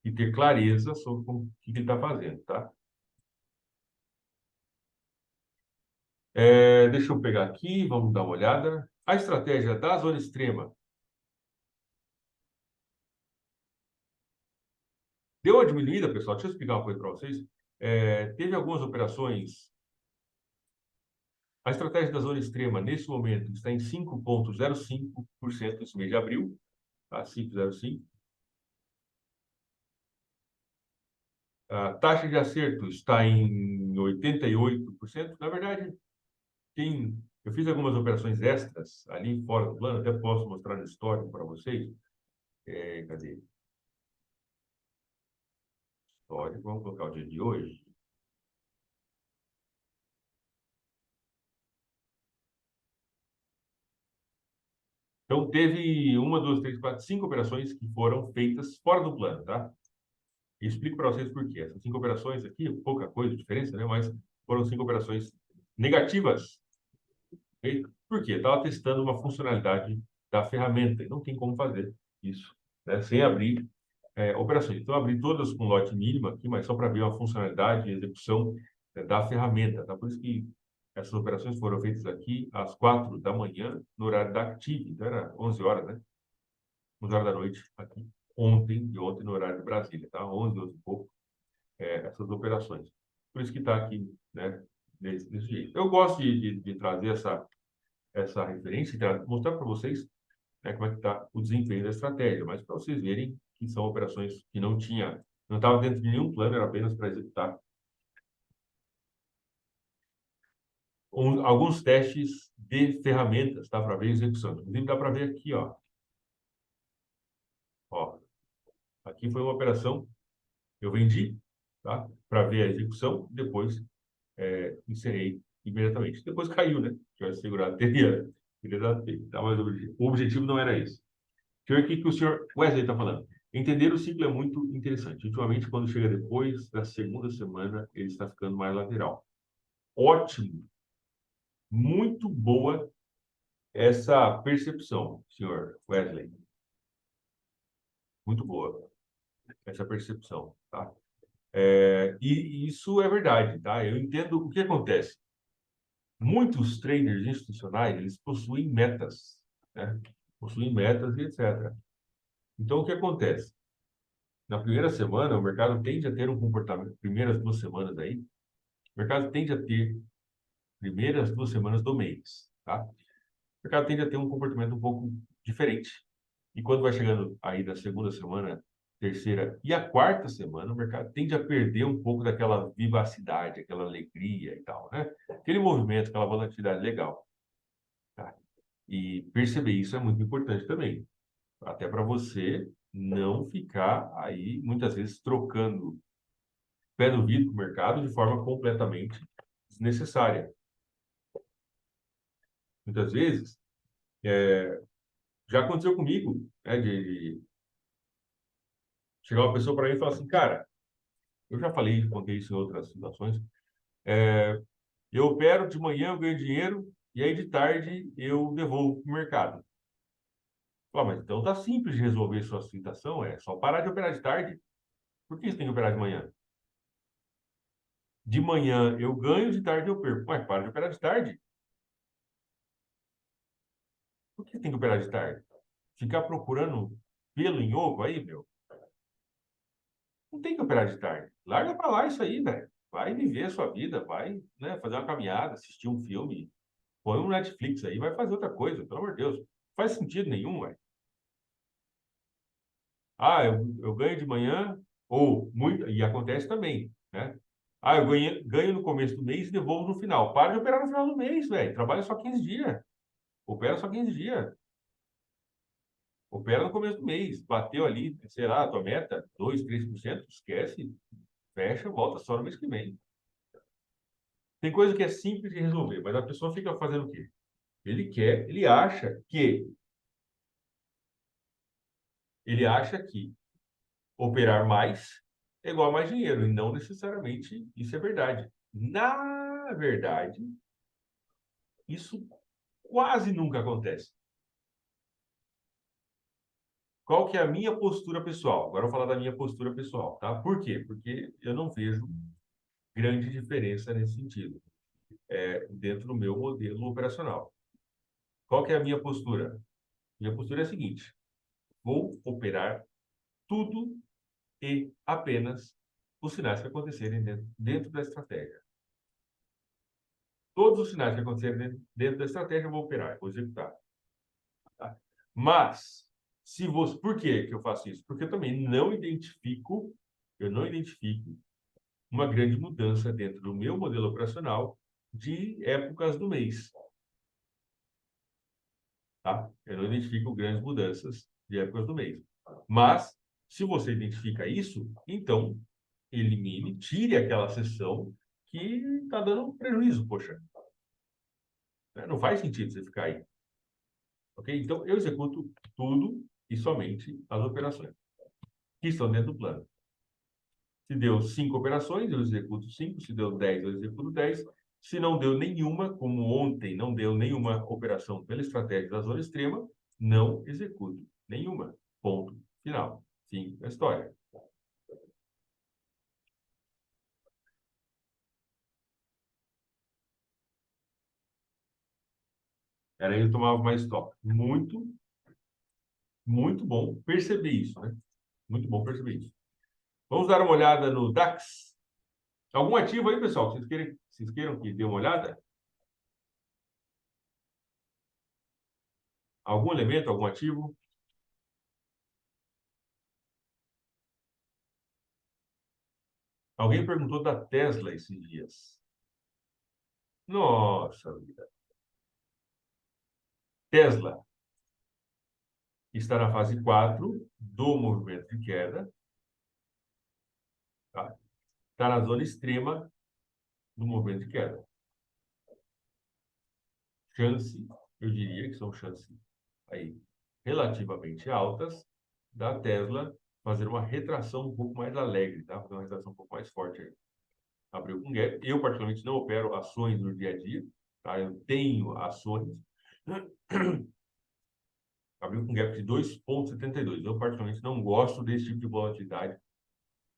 e ter clareza sobre o que ele está fazendo, tá? Deixa eu pegar aqui, vamos dar uma olhada. A estratégia da zona extrema deu uma diminuída, pessoal. Deixa eu explicar uma coisa para vocês. Teve algumas operações. A estratégia da zona extrema, nesse momento, está em 5,05% esse mês de abril, tá? 5,05%. A taxa de acerto está em 88%. Na verdade, eu fiz algumas operações extras ali fora do plano, até posso mostrar no histórico para vocês. Cadê? Histórico, vamos colocar o dia de hoje. Então, teve uma, duas, três, quatro, cinco operações que foram feitas fora do plano, tá? E explico para vocês por quê. Essas cinco operações aqui, pouca coisa, diferença, né? Mas foram cinco operações negativas. Okay? Por quê? Estava testando uma funcionalidade da ferramenta e não tem como fazer isso, né? Sem abrir operações. Então, eu abri todas com lote mínimo aqui, mas só para ver uma funcionalidade e execução da ferramenta, tá? Por isso que essas operações foram feitas aqui às 4 da manhã, no horário da Active. Então, era 11 horas, né? 11 horas da noite aqui. Ontem no horário de Brasília, tá? 11 e pouco, essas operações. Por isso que está aqui, né? Desse jeito. Eu gosto de trazer essa referência e mostrar para vocês, né, como é que está o desempenho da estratégia, mas para vocês verem que são operações que não estava dentro de nenhum plano, era apenas para executar alguns testes de ferramentas, tá, para ver a execução. Inclusive, dá para ver aqui, ó, aqui foi uma operação, eu vendi, tá, para ver a execução, depois encerrei imediatamente. Depois caiu, né? Se tivesse segurado, teria dado tempo, tá? Mas o objetivo não era esse. Deixa eu ver o que o senhor Wesley está falando. Entender o ciclo é muito interessante. Ultimamente, quando chega depois da segunda semana, ele está ficando mais lateral. Ótimo. Muito boa essa percepção, senhor Wesley. Muito boa essa percepção, tá? E isso é verdade, tá? Eu entendo o que acontece. Muitos traders institucionais, eles possuem metas, né? Possuem metas e etc. Então, o que acontece? Na primeira semana, o mercado tende a ter um comportamento, primeiras 2 semanas aí, o mercado tende a ter, primeiras 2 semanas do mês, tá? O mercado tende a ter um comportamento um pouco diferente. E quando vai chegando aí da segunda semana, terceira e a quarta semana, o mercado tende a perder um pouco daquela vivacidade, aquela alegria e tal, né? Aquele movimento, aquela volatilidade legal, tá? E perceber isso é muito importante também, até para você não ficar aí, muitas vezes, trocando pé no vidro para o mercado de forma completamente desnecessária. Muitas vezes, já aconteceu comigo, né, de chegar uma pessoa para mim e falar assim, cara, eu já falei, contei isso em outras situações, eu opero de manhã, eu ganho dinheiro, e aí de tarde eu devolvo para o mercado. Mas então tá simples de resolver sua situação, é só parar de operar de tarde. Por que você tem que operar de manhã? De manhã eu ganho, de tarde eu perco. Mas para de operar de tarde. Por que tem que operar de tarde? Ficar procurando pelo em ovo aí, meu? Não tem que operar de tarde. Larga pra lá isso aí, velho. Vai viver a sua vida, vai, né, fazer uma caminhada, assistir um filme, põe um Netflix aí, vai fazer outra coisa, pelo amor de Deus. Não faz sentido nenhum, velho. Eu ganho de manhã, ou muito, e acontece também, né? Eu ganho no começo do mês e devolvo no final. Para de operar no final do mês, velho. Trabalha só 15 dias. Opera só 15 dias. Opera no começo do mês. Bateu ali, sei lá, a tua meta, 2, 3%, esquece, fecha, volta só no mês que vem. Tem coisa que é simples de resolver, mas a pessoa fica fazendo o quê? Ele acha que operar mais é igual a mais dinheiro, e não necessariamente isso é verdade. Na verdade, isso quase nunca acontece. Qual que é a minha postura pessoal? Agora eu vou falar da minha postura pessoal, tá? Por quê? Porque eu não vejo grande diferença nesse sentido, dentro do meu modelo operacional. Qual que é a minha postura? Minha postura é a seguinte: vou operar tudo e apenas os sinais que acontecerem dentro da estratégia. Todos os sinais que acontecerem dentro da estratégia eu vou operar, vou executar. Tá? Mas, se você... Por que que eu faço isso? Porque eu não identifico uma grande mudança dentro do meu modelo operacional de épocas do mês. Tá? Eu não identifico grandes mudanças de épocas do mês. Mas, se você identifica isso, então elimine, tire aquela sessão que está dando prejuízo, poxa. Né? Não faz sentido você ficar aí. Ok? Então, eu executo tudo e somente as operações que estão dentro do plano. Se deu 5 operações, eu executo 5. Se deu 10, eu executo 10. Se não deu nenhuma, como ontem não deu nenhuma operação pela estratégia da zona extrema, não executo nenhuma. Ponto final. Fim da história. Era aí eu tomava mais stop. Muito, muito bom perceber isso, né? Muito bom perceber isso. Vamos dar uma olhada no DAX. Algum ativo aí, pessoal? Vocês queiram que dê uma olhada? Algum elemento, algum ativo? Alguém perguntou da Tesla esses dias. Nossa vida. Tesla está na fase 4 do movimento de queda. Tá? Está na zona extrema do movimento de queda. Chance, eu diria que são chances aí relativamente altas da Tesla fazer uma retração um pouco mais alegre, tá? Fazer uma retração um pouco mais forte aí. Abriu com gap. Eu, particularmente, não opero ações no dia a dia, tá? Eu tenho ações. Abriu com gap de 2,72. Eu, particularmente, não gosto desse tipo de volatilidade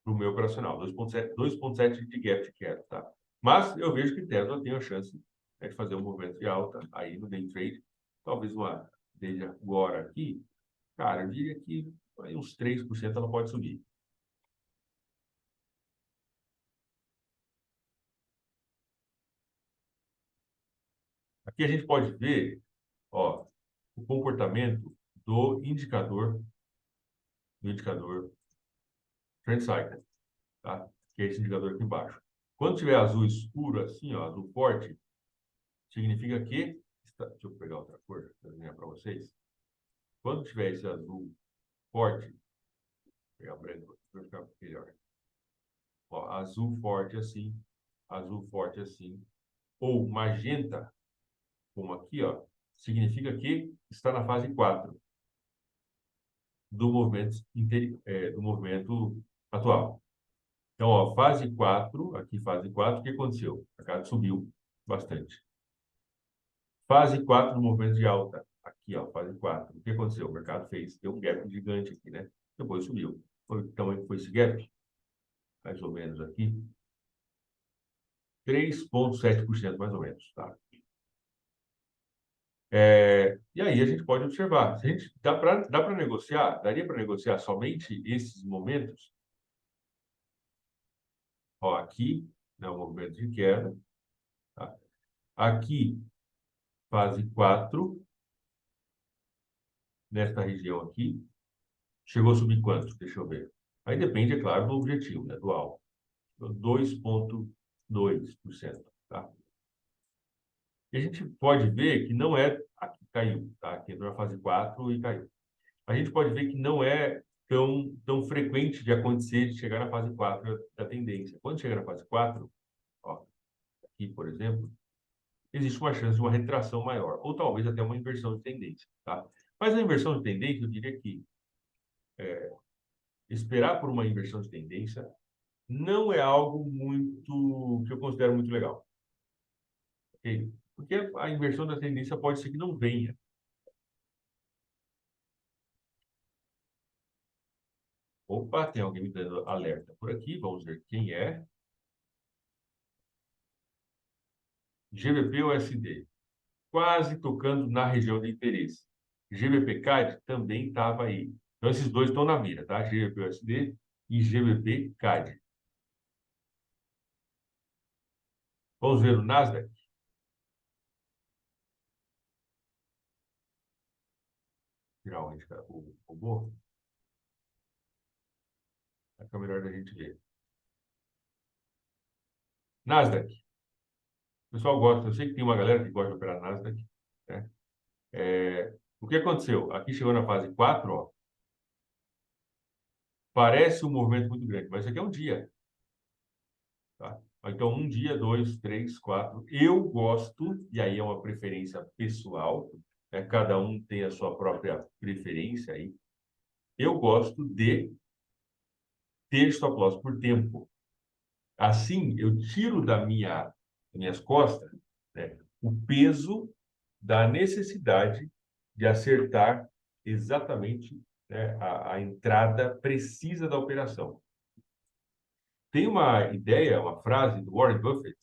para o meu operacional. 2,7 de gap de queda, tá? Mas eu vejo que Tesla tem a chance, né, de fazer um movimento de alta aí no day trade. Talvez desde agora aqui, cara, eu diria que aí uns 3% ela pode subir. Aqui a gente pode ver, ó, o comportamento do indicador Trend Cycle, tá? Que é esse indicador aqui embaixo. Quando tiver azul escuro, assim, ó, azul forte, significa que... Deixa eu pegar outra cor para desenhar para vocês. Quando tiver esse azul forte, vou pegar branco para ficar melhor. Ó, azul forte assim, ou magenta, como aqui, ó, significa que está na fase 4 do movimento atual. Então, ó, fase 4, aqui fase 4, o que aconteceu? A casa subiu bastante. Fase 4 do movimento de alta, aqui, ó, fase 4. O que aconteceu? O mercado deu um gap gigante aqui, né? Depois subiu. Então, foi esse gap, mais ou menos aqui, 3,7% mais ou menos, tá? E aí a gente pode observar, se a gente dá para negociar, daria para negociar somente esses momentos. Ó, aqui, né, o movimento de queda, tá? Aqui, fase 4, nesta região aqui, chegou a subir quanto? Deixa eu ver. Aí depende, é claro, do objetivo, né, do alvo. 2,2%, tá? E a gente pode ver que não é... Aqui caiu, tá? Aqui entrou na fase 4 e caiu. A gente pode ver que não é tão frequente de acontecer de chegar na fase 4 da tendência. Quando chega na fase 4, ó, aqui, por exemplo, existe uma chance de uma retração maior, ou talvez até uma inversão de tendência, tá? Mas a inversão de tendência, eu diria que esperar por uma inversão de tendência não é algo muito que eu considero muito legal, ok? Porque a inversão da tendência pode ser que não venha. Opa, tem alguém me dando alerta por aqui, vamos ver quem é. GBP ou USD, quase tocando na região de interesse. GBP-CAD também estava aí. Então, esses dois estão na mira, tá? GBP-USD e GBP-CAD. Vamos ver o Nasdaq. Tirar onde, cara? O robô. Acho que é melhor da gente ver. Nasdaq. O pessoal gosta. Eu sei que tem uma galera que gosta de operar Nasdaq, né? O que aconteceu? Aqui chegou na fase 4, ó. Parece um movimento muito grande, mas isso aqui é um dia. Tá? Então, um dia, 2, 3, 4. Eu gosto, e aí é uma preferência pessoal, né? Cada um tem a sua própria preferência aí. Eu gosto de ter stop loss por tempo. Assim, eu tiro das minhas costas, né, o peso da necessidade de acertar exatamente, né, a entrada precisa da operação. Tem uma ideia, uma frase do Warren Buffett,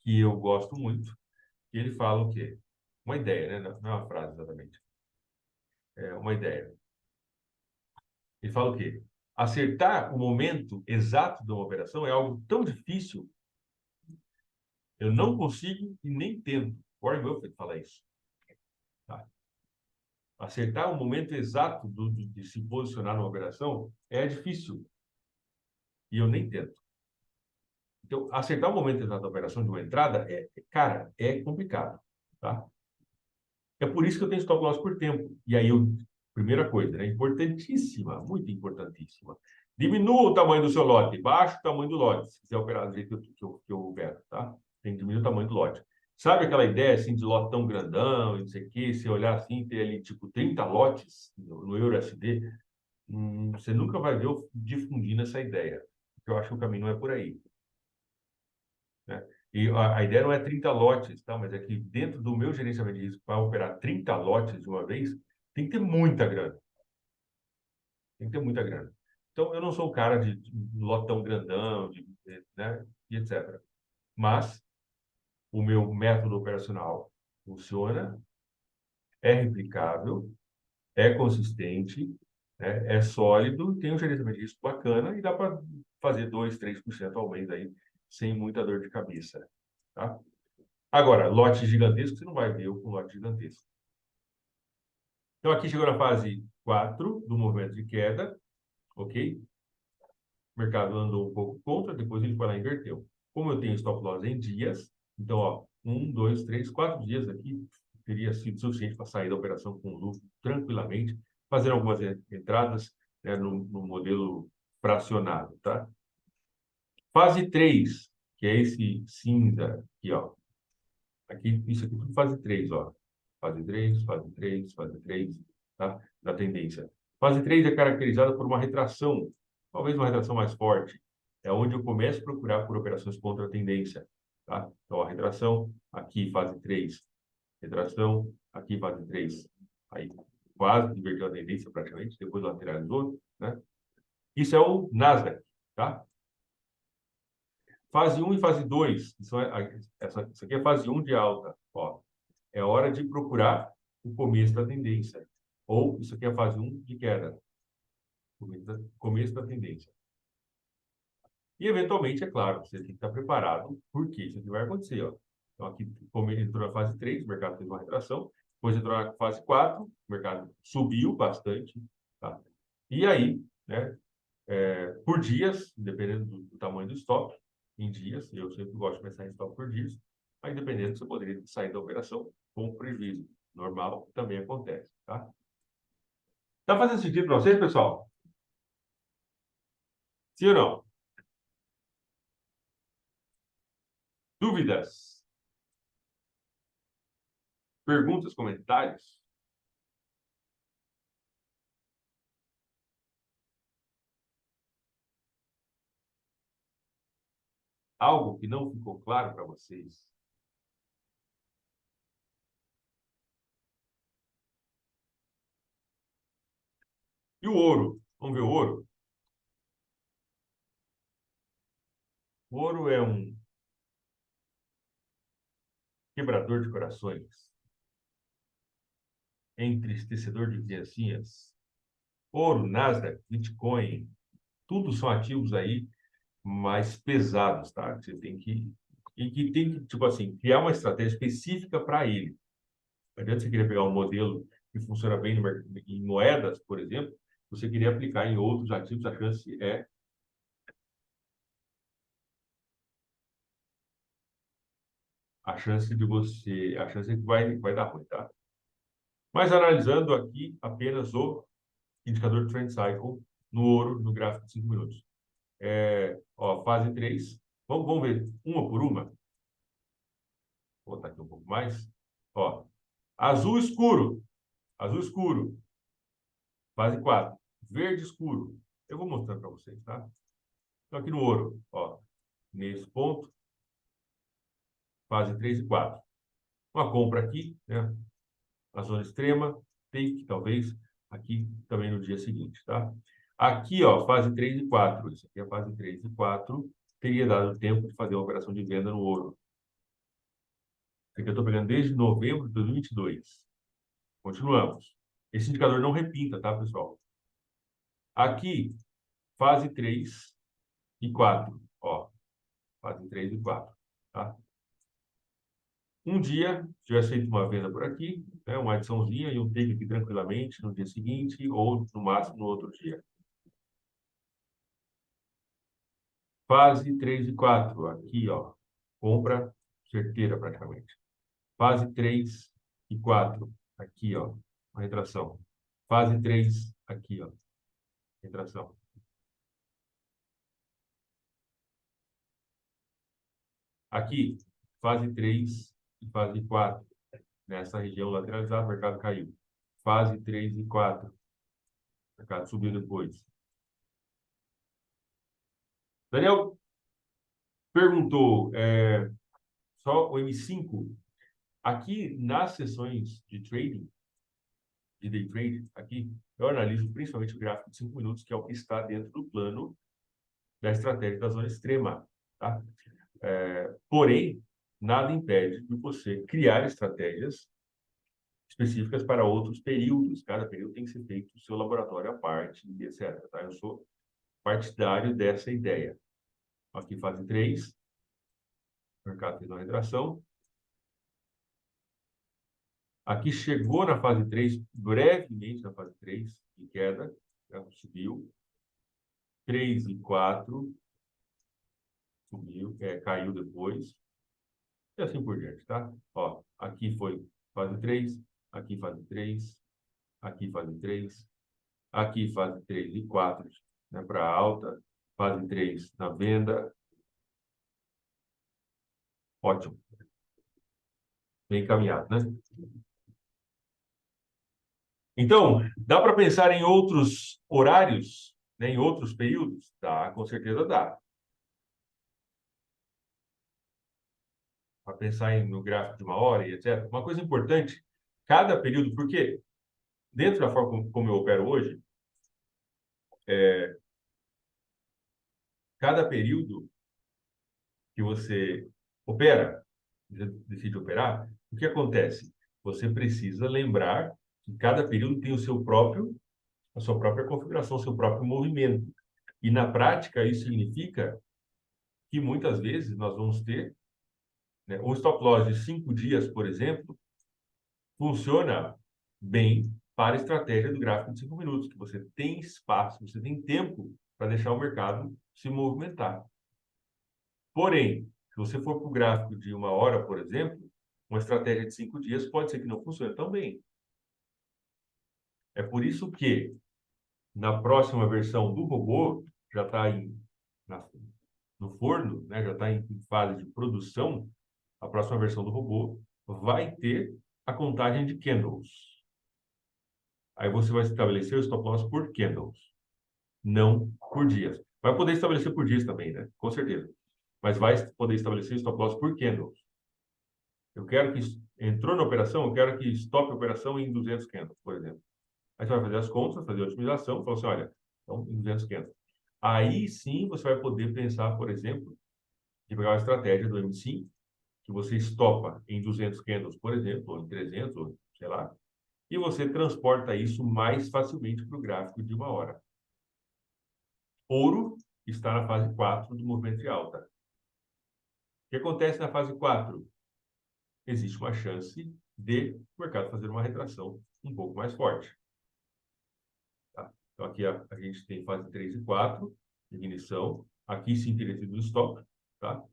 que eu gosto muito, que ele fala o quê? Uma ideia, né? Não é uma frase exatamente. É uma ideia. Ele fala o quê? Acertar o momento exato de uma operação é algo tão difícil, eu não consigo e nem tento. Warren Buffett fala isso. Tá? Acertar o momento exato de se posicionar numa operação é difícil e eu nem tento. Então, acertar o momento exato da operação de uma entrada cara, é complicado, tá? É por isso que eu tenho stop loss por tempo. E aí, primeira coisa, né? Importantíssima, muito importantíssima. Diminua o tamanho do seu lote, baixa o tamanho do lote, se quiser operar do jeito que eu opero, tá? Tem que diminuir o tamanho do lote. Sabe aquela ideia, assim, de lote tão grandão, e não sei o quê? Se olhar assim, ter ali, tipo, 30 lotes no EURUSD, você nunca vai ver eu difundindo essa ideia. Porque eu acho que o caminho não é por aí, né? E a ideia não é 30 lotes, tá? Mas é que dentro do meu gerenciamento de risco, para operar 30 lotes de uma vez, tem que ter muita grana. Tem que ter muita grana. Então, eu não sou o cara de lotão grandão, né? E etc. Mas o meu método operacional funciona, é replicável, é consistente, né? É sólido, tem um gerenciamento de risco bacana e dá para fazer 2, 3% ao mês aí, sem muita dor de cabeça, tá? Agora, lote gigantesco, você não vai ver eu com lote gigantesco. Então, aqui chegou na fase 4 do movimento de queda, ok? O mercado andou um pouco contra, depois ele foi lá e inverteu. Como eu tenho stop loss em dias, então, ó, 1, 2, 3, 4 dias aqui teria sido suficiente para sair da operação com lucro tranquilamente, fazer algumas entradas, né, no modelo fracionado, tá? Fase 3, que é esse cinza aqui, ó. Aqui, isso aqui tudo fase 3, ó. Fase 3, fase 3, fase 3, tá? Da tendência. Fase 3 é caracterizada por uma retração, talvez uma retração mais forte. É onde eu começo a procurar por operações contra a tendência, tá? Então, a retração, aqui, fase 3, retração, aqui fase 3, aí quase inverteu a tendência praticamente, depois lateralizou, né? Isso é o Nasdaq, tá? Fase 1 e fase 2, isso aqui é fase 1 de alta, ó. É hora de procurar o começo da tendência. Ou isso aqui é a fase 1 de queda, começo da tendência. E, eventualmente, é claro, você tem que estar preparado, porque isso aqui vai acontecer. Ó. Então, aqui, como ele entrou na fase 3, o mercado fez uma retração. Depois entrou na fase 4, o mercado subiu bastante. Tá? E aí, né, por dias, dependendo do tamanho do stop, em dias, eu sempre gosto de pensar em stop por dias, mas dependendo, você poderia sair da operação com prejuízo. Normal, também acontece. Tá? Tá fazendo sentido para vocês, pessoal? Sim ou não? Dúvidas? Perguntas, comentários? Algo que não ficou claro para vocês? E o ouro? Vamos ver o ouro? O ouro é um quebrador de corações, entristecedor de criancinhas. Ouro, Nasdaq, Bitcoin, tudo são ativos aí mais pesados, tá? Que você tem que... E que tem que, tipo assim, criar uma estratégia específica para ele. Não adianta você querer pegar um modelo que funciona bem em moedas, por exemplo, você queria aplicar em outros ativos, a chance é que vai dar ruim, tá? Mas analisando aqui apenas o indicador Trend Cycle no ouro, no gráfico de 5 minutos. Ó, fase 3. Vamos ver uma por uma. Vou botar aqui um pouco mais. Ó, azul escuro. Azul escuro. Fase 4. Verde escuro. Eu vou mostrando para vocês, tá? Então, aqui no ouro, ó, nesse ponto, fase 3 e 4. Uma compra aqui, né? Na zona extrema, take, talvez, aqui também no dia seguinte, tá? Aqui, ó, fase 3 e 4. Isso aqui é a fase 3 e 4. Teria dado tempo de fazer uma operação de venda no ouro. Isso aqui eu estou pegando desde novembro de 2022. Continuamos. Esse indicador não repinta, tá, pessoal? Aqui, fase 3 e 4. Ó, fase 3 e 4, tá? Um dia, se tivesse feito uma venda por aqui, né, uma adiçãozinha e um take aqui tranquilamente no dia seguinte ou, no máximo, no outro dia. Fase 3 e 4, aqui, ó. Compra certeira, praticamente. Fase 3 e 4, aqui, ó. Uma retração. Fase 3, aqui, ó. Retração. Aqui, fase 3 e fase 4. Nessa região lateralizada, o mercado caiu. Fase 3 e 4. O mercado subiu depois. Daniel perguntou, só o M5. Aqui, nas sessões de trading, de day trade, aqui, eu analiso principalmente o gráfico de 5 minutos, que é o que está dentro do plano da estratégia da zona extrema. Tá? Porém, nada impede de você criar estratégias específicas para outros períodos. Cada período tem que ser feito o seu laboratório à parte, etc. Tá? Eu sou partidário dessa ideia. Aqui, fase 3, o mercado fez uma retração. Aqui chegou na fase 3, brevemente na fase 3, de queda, né? Subiu. 3 e 4, subiu, caiu depois, e assim por diante, tá? Ó, aqui foi fase 3, aqui fase 3, aqui fase 3, aqui fase 3 e 4, né, para alta, fase 3 na venda. Ótimo, bem encaminhado, né? Então, dá para pensar em outros horários, né, em outros períodos? Dá, com certeza dá. Para pensar no gráfico de uma hora e etc. Uma coisa importante cada período, porque dentro da forma como eu opero hoje, cada período que você opera, você decide operar, o que acontece? Você precisa lembrar que cada período tem a sua própria configuração, o seu próprio movimento. E na prática, isso significa que muitas vezes nós vamos ter, né, um stop loss de 5 dias, por exemplo, funciona bem para a estratégia do gráfico de 5 minutos, que você tem espaço, você tem tempo para deixar o mercado se movimentar. Porém, se você for para o gráfico de 1 hora, por exemplo, uma estratégia de 5 dias pode ser que não funcione tão bem. É por isso que, na próxima versão do robô, já está no forno, né, já está em fase de produção, a próxima versão do robô vai ter a contagem de candles. Aí você vai estabelecer o stop loss por candles, não por dias. Vai poder estabelecer por dias também, né? Com certeza. Mas vai poder estabelecer o stop loss por candles. Eu quero que entrou na operação, eu quero que stop a operação em 200 candles, por exemplo. Aí você vai fazer as contas, vai fazer a otimização, fala assim, olha, então em 200 candles. Aí sim você vai poder pensar, por exemplo, de pegar a estratégia do M5, que você estopa em 200 candles, por exemplo, ou em 300, ou sei lá, e você transporta isso mais facilmente para o gráfico de 1 hora. Ouro está na fase 4 do movimento de alta. O que acontece na fase 4? Existe uma chance de o mercado fazer uma retração um pouco mais forte. Tá? Então, aqui a gente tem fase 3 e 4, definição. Aqui sim teria sido um stop, tá?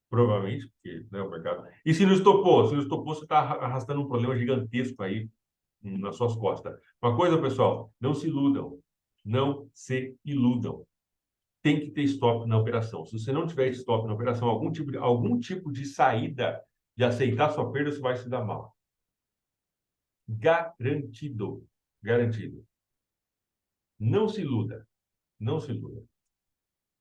Provavelmente, porque, né, o mercado... E se não estopou? Se não estopou, você está arrastando um problema gigantesco aí nas suas costas. Uma coisa, pessoal, não se iludam. Não se iludam. Tem que ter stop na operação. Se você não tiver stop na operação, algum tipo de saída de aceitar sua perda, você vai se dar mal. Garantido. Garantido. Não se iluda. Não se iluda.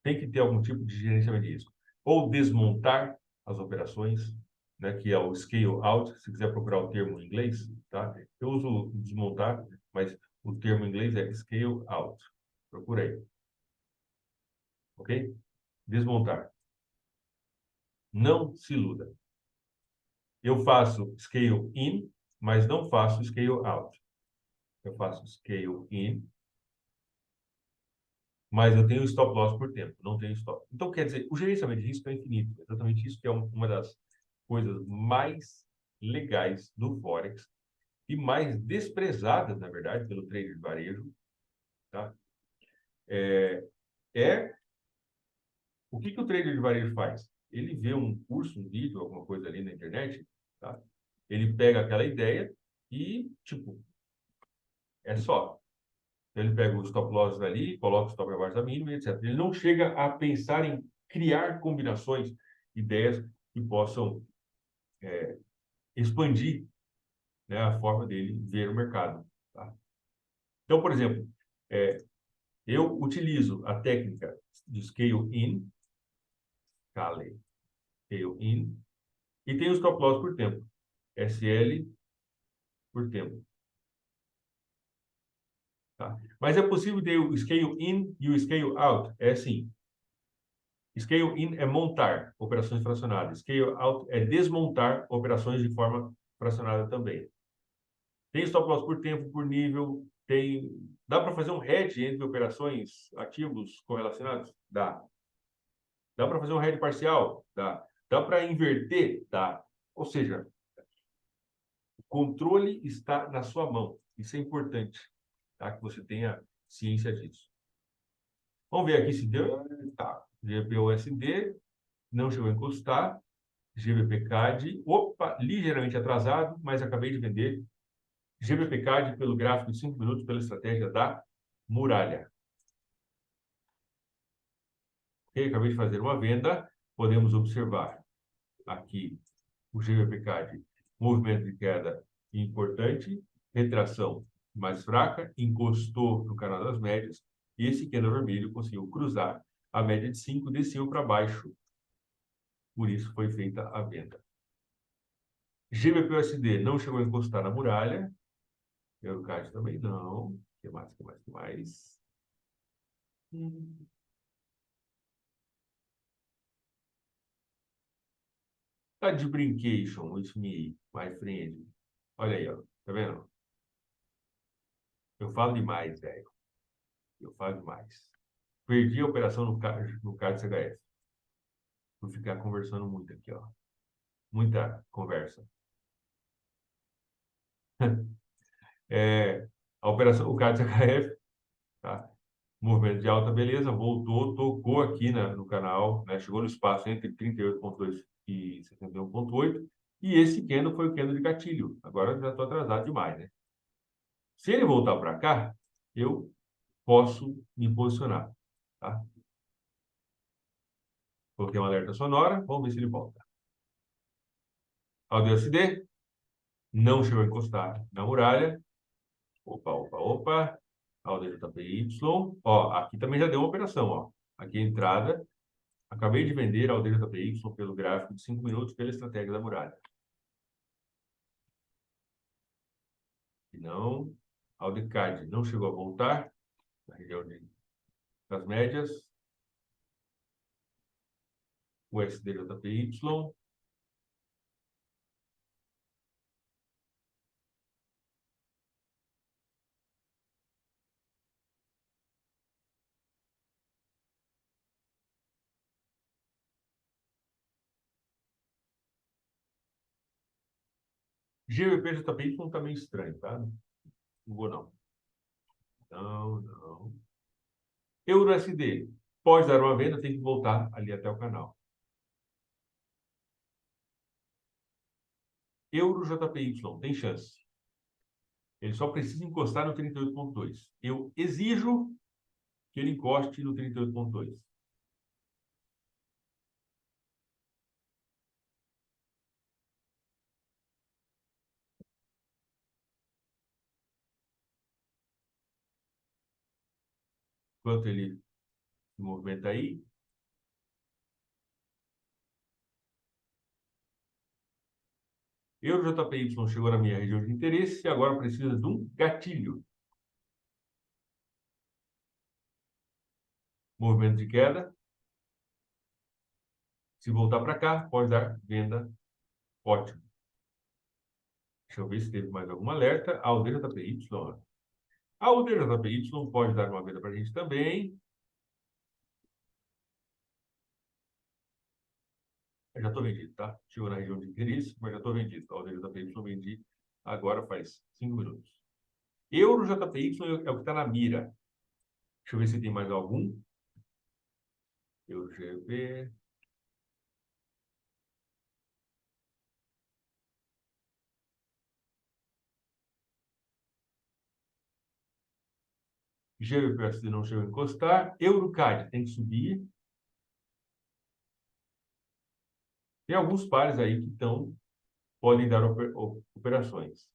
Tem que ter algum tipo de gerenciamento de risco. Ou desmontar as operações, né, que é o scale out, se quiser procurar o termo em inglês, tá? Eu uso desmontar, mas o termo em inglês é scale out. Procura aí. Ok? Desmontar. Não se iluda. Eu faço scale in, mas não faço scale out. Eu faço scale in, mas eu tenho stop loss por tempo, não tenho stop. Então, quer dizer, o gerenciamento de risco é infinito. Exatamente isso que é uma das coisas mais legais do Forex e mais desprezadas, na verdade, pelo trader de varejo, tá? É o que o trader de varejo faz? Ele vê um curso, um vídeo, alguma coisa ali na internet, tá? Ele pega aquela ideia e, tipo, é só. Então, ele pega o stop loss ali, coloca o stop abaixo da mínima, etc. Ele não chega a pensar em criar combinações, ideias que possam expandir, né, a forma dele ver o mercado. Tá? Então, por exemplo, eu utilizo a técnica de scale in, scale in, e tenho o stop loss por tempo, SL por tempo. Tá? Mas é possível ter o scale in e o scale out? É sim. Scale in é montar operações fracionadas. Scale out é desmontar operações de forma fracionada também. Tem stop loss por tempo, por nível, dá para fazer um hedge entre operações ativos correlacionados? Dá. Dá para fazer um hedge parcial? Dá. Dá para inverter? Dá. Ou seja, o controle está na sua mão. Isso é importante, tá? Que você tenha ciência disso. Vamos ver aqui se deu. Tá. GBPUSD não chegou a encostar. GBP-CAD, opa, ligeiramente atrasado, mas acabei de vender. GBP-CAD pelo gráfico de 5 minutos, pela estratégia da muralha. Ok, acabei de fazer uma venda. Podemos observar aqui o GBP-CAD, movimento de queda importante, retração mais fraca, encostou no canal das médias, e esse candle vermelho conseguiu cruzar a média de 5, desceu para baixo. Por isso foi feita a venda. GBP-USD não chegou a encostar na muralha. Eurocard também não. O que mais? O que mais? O que mais? Hum. Tá de brincation with me, my friend. Olha aí, ó. Tá vendo? Eu falo demais, velho. Eu falo demais. Perdi a operação no card CHF. Vou ficar conversando muito aqui, ó. Muita conversa. É, a operação, o card CHF, tá? Movimento de alta, beleza, voltou, tocou aqui no canal, né? Chegou no espaço entre 38,2 e 71,8. E esse candle foi o candle de gatilho. Agora eu já estou atrasado demais, né? Se ele voltar para cá, eu posso me posicionar, tá? Coloquei um alerta sonora, vamos ver se ele volta. AUD não chegou a encostar na muralha. Opa, opa, opa. AUD-JPY. Ó, aqui também já deu uma operação, ó. Aqui a entrada. Acabei de vender AUD-JPY pelo gráfico de 5 minutos pela estratégia da muralha. E não, AUD-CAD não chegou a voltar na região das médias. O USD-JPY. GBP-JPY tá meio estranho, tá? Não vou não. Não, não. EURUSD. Pode dar uma venda, tem que voltar ali até o canal. EURO-JPY, tem chance. Ele só precisa encostar no 38,2. Eu exijo que ele encoste no 38,2. Enquanto ele se movimenta aí, EURO-JPY chegou na minha região de interesse e agora precisa de um gatilho. Movimento de queda. Se voltar para cá, pode dar venda. Ótimo. Deixa eu ver se teve mais algum alerta. A UDJPY. A UDJPY pode dar uma venda para a gente também. Eu já estou vendido, tá? Chegou na região de interesse, mas já estou vendido. A UDJPY vendi agora faz 5 minutos. Euro JPY é o que está na mira. Deixa eu ver se tem mais algum. Euro GB. GBPSD não chegou a encostar. EuroCAD tem que subir. Tem alguns pares aí que podem dar operações.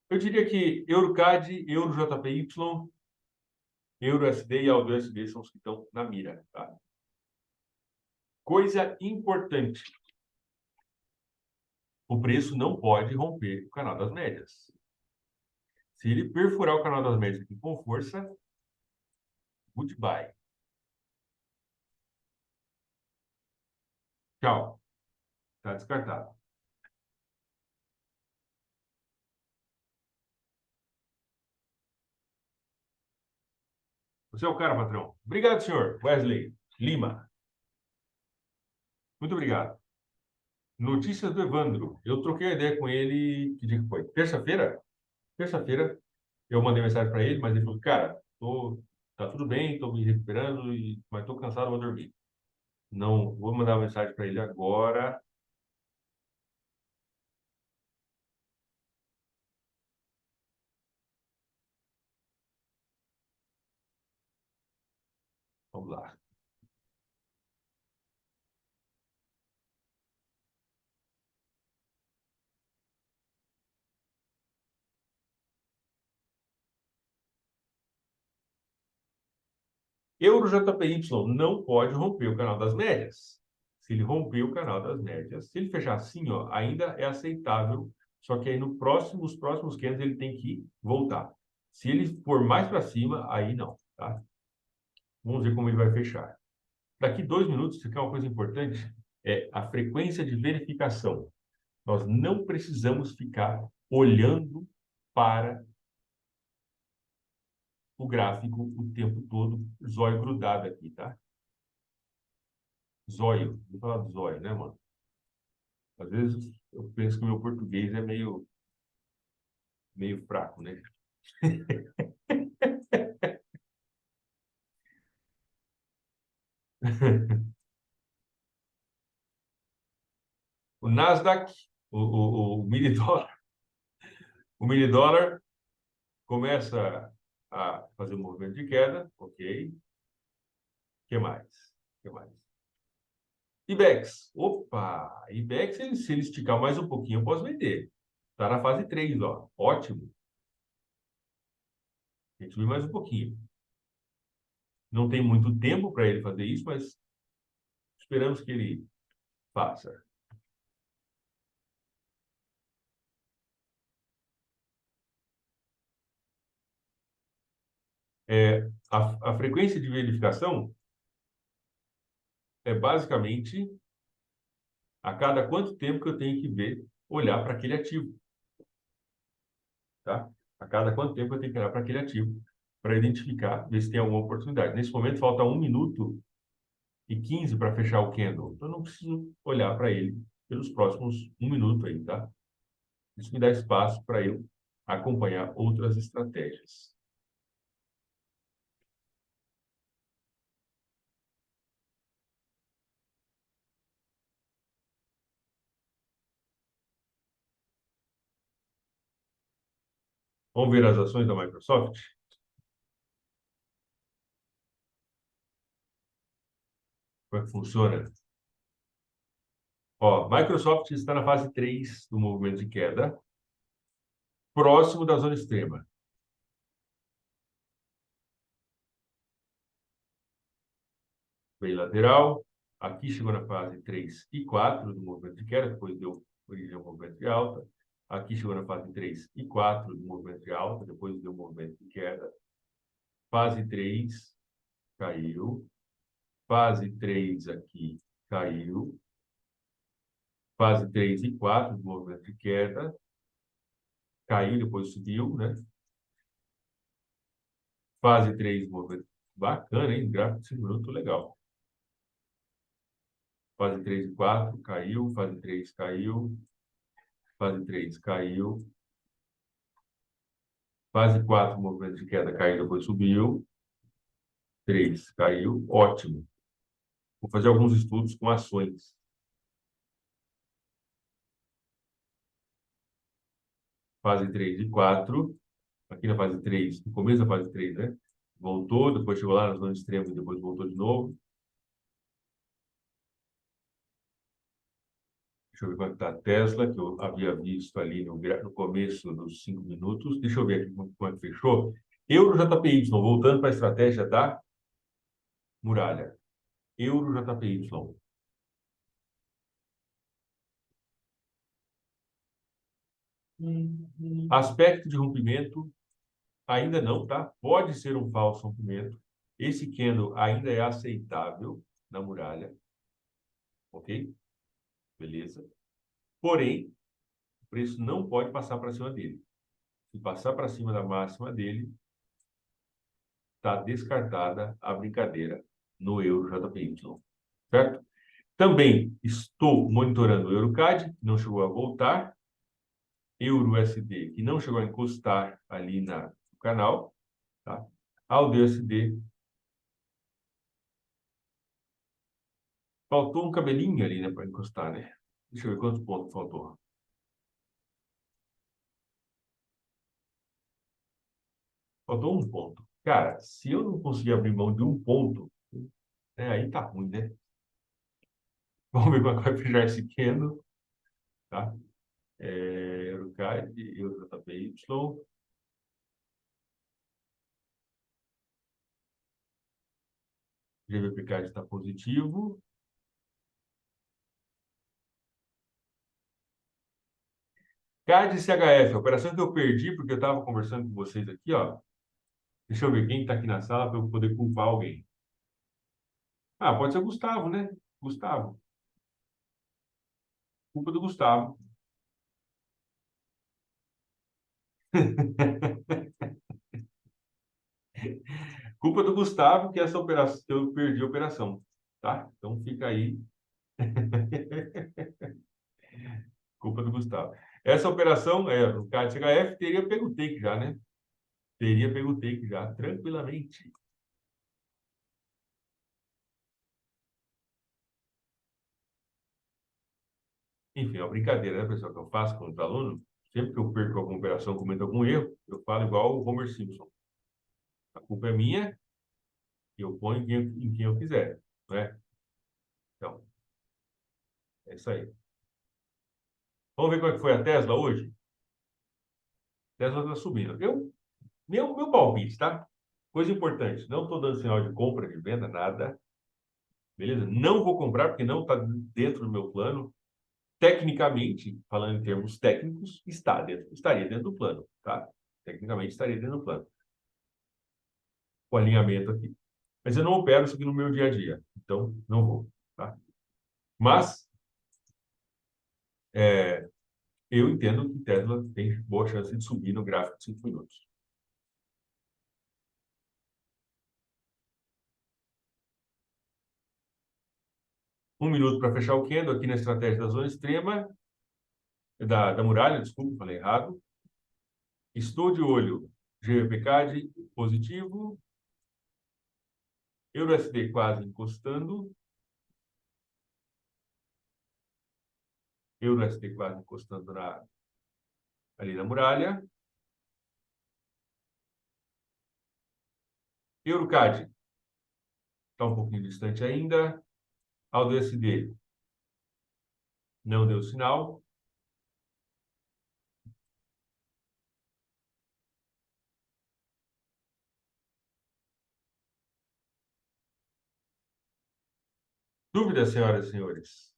Eu diria que EuroCAD, EuroJPY, EuroSD e AUDUSD são os que estão na mira, tá? Coisa importante. O preço não pode romper o canal das médias. Se ele perfurar o canal das médias aqui com força, goodbye. Tchau. Está descartado. Você é o cara, patrão. Obrigado, senhor. Wesley Lima. Muito obrigado. Notícias do Evandro. Eu troquei a ideia com ele. Que dia que foi? Terça-feira? Terça-feira. Eu mandei mensagem para ele, mas ele falou: cara, tá tudo bem, tô me recuperando, mas tô cansado, vou dormir. Não, vou mandar uma mensagem para ele agora. Vamos lá. Euro JPY não pode romper o canal das médias. Se ele romper o canal das médias, se ele fechar assim, ó, ainda é aceitável, só que aí no próximo, os próximos candles ele tem que voltar. Se ele for mais para cima, aí não, tá? Vamos ver como ele vai fechar. Daqui 2 minutos, isso aqui é uma coisa importante, é a frequência de verificação. Nós não precisamos ficar olhando para o gráfico o tempo todo, zóio grudado aqui, tá? Zóio, vou falar do zóio, né, mano? Às vezes eu penso que o meu português é meio fraco, né? O Nasdaq, o mini dólar, o mini dólar começa a fazer um movimento de queda, ok? O que mais? O que mais? IBEX. Opa! IBEX, se ele esticar mais um pouquinho, eu posso vender. Está na fase 3, ó. Ótimo. Tem que subir mais um pouquinho. Não tem muito tempo para ele fazer isso, mas esperamos que ele faça. A frequência de verificação é basicamente a cada quanto tempo que eu tenho que ver, olhar para aquele ativo, tá? A cada quanto tempo eu tenho que olhar para aquele ativo para identificar, ver se tem alguma oportunidade. Nesse momento falta 1 minuto e 15 para fechar o candle. Então eu não preciso olhar para ele pelos próximos 1 minuto aí, tá? Isso me dá espaço para eu acompanhar outras estratégias. Vamos ver as ações da Microsoft? Como é que funciona? Ó, Microsoft está na fase 3 do movimento de queda, próximo da zona extrema. Veio lateral, aqui chegou na fase 3 e 4 do movimento de queda, depois deu origem ao movimento de alta. Aqui chegou na fase 3 e 4 do movimento de alta, depois deu movimento de queda. Fase 3 caiu. Fase 3 aqui caiu. Fase 3 e 4 do movimento de queda. Caiu, depois subiu, né? Fase 3, movimento bacana, hein? Gráfico de 5 minutos, legal. Fase 3 e 4 caiu. Fase 3 caiu. Fase 3 caiu. Fase 4, movimento de queda, caiu, depois subiu. 3 caiu. Ótimo. Vou fazer alguns estudos com ações. Fase 3 e 4. Aqui na fase 3, no começo da fase 3, né? Voltou, depois chegou lá na zona extrema e depois voltou de novo. Deixa eu ver quanto está a Tesla, que eu havia visto ali no começo dos 5 minutos. Deixa eu ver aqui como é que fechou. Euro JPY, voltando para a estratégia da muralha. Euro JPY. Aspecto de rompimento, ainda não, tá? Pode ser um falso rompimento. Esse candle ainda é aceitável na muralha, ok? Beleza. Porém, o preço não pode passar para cima dele. Se passar para cima da máxima dele, está descartada a brincadeira no euro JPY, certo? Também estou monitorando o EuroCAD, que não chegou a voltar, Euro USD, que não chegou a encostar ali no canal, tá? AUD USD, faltou um cabelinho ali, né, para encostar, né? Deixa eu ver quantos pontos faltou. Faltou um ponto. Cara, se eu não conseguir abrir mão de um ponto, né, aí tá ruim, né? Vamos ver como é que vai fechar esse candle, tá? EuroCAD, EuroJPY. GBPCAD está positivo. CAD e CHF, a operação que eu perdi, porque eu estava conversando com vocês aqui, ó. Deixa eu ver quem está aqui na sala para eu poder culpar alguém. Ah, pode ser o Gustavo, né? Gustavo. Culpa do Gustavo. Culpa do Gustavo que essa operação, que eu perdi a operação, tá? Então fica aí. Culpa do Gustavo. Essa operação, no CAD CHF, teria pego o take já, né? Teria pego o take já, tranquilamente. Enfim, é uma brincadeira, né, pessoal, que eu faço com os alunos. Sempre que eu perco alguma operação, cometo algum erro, eu falo igual o Homer Simpson. A culpa é minha e eu ponho em quem eu quiser, né? Então, é isso aí. Vamos ver como é que foi a Tesla hoje? A Tesla está subindo. Meu palpite, tá? Coisa importante, não estou dando sinal de compra, de venda, nada. Beleza? Não vou comprar porque não está dentro do meu plano. Tecnicamente, falando em termos técnicos, estaria dentro do plano, tá? Tecnicamente estaria dentro do plano. O alinhamento aqui. Mas eu não opero isso aqui no meu dia a dia, então não vou, tá? Mas eu entendo que Tesla tem boa chance de subir no gráfico de 5 minutos. Um minuto para fechar o candle aqui na estratégia da zona extrema, da muralha, desculpa, falei errado. Estou de olho. GBPCAD positivo. EURUSD quase encostando. EURUSD quase encostando ali na muralha. EuroCAD está um pouquinho distante ainda. AUDUSD não deu sinal. Dúvidas, senhoras e senhores?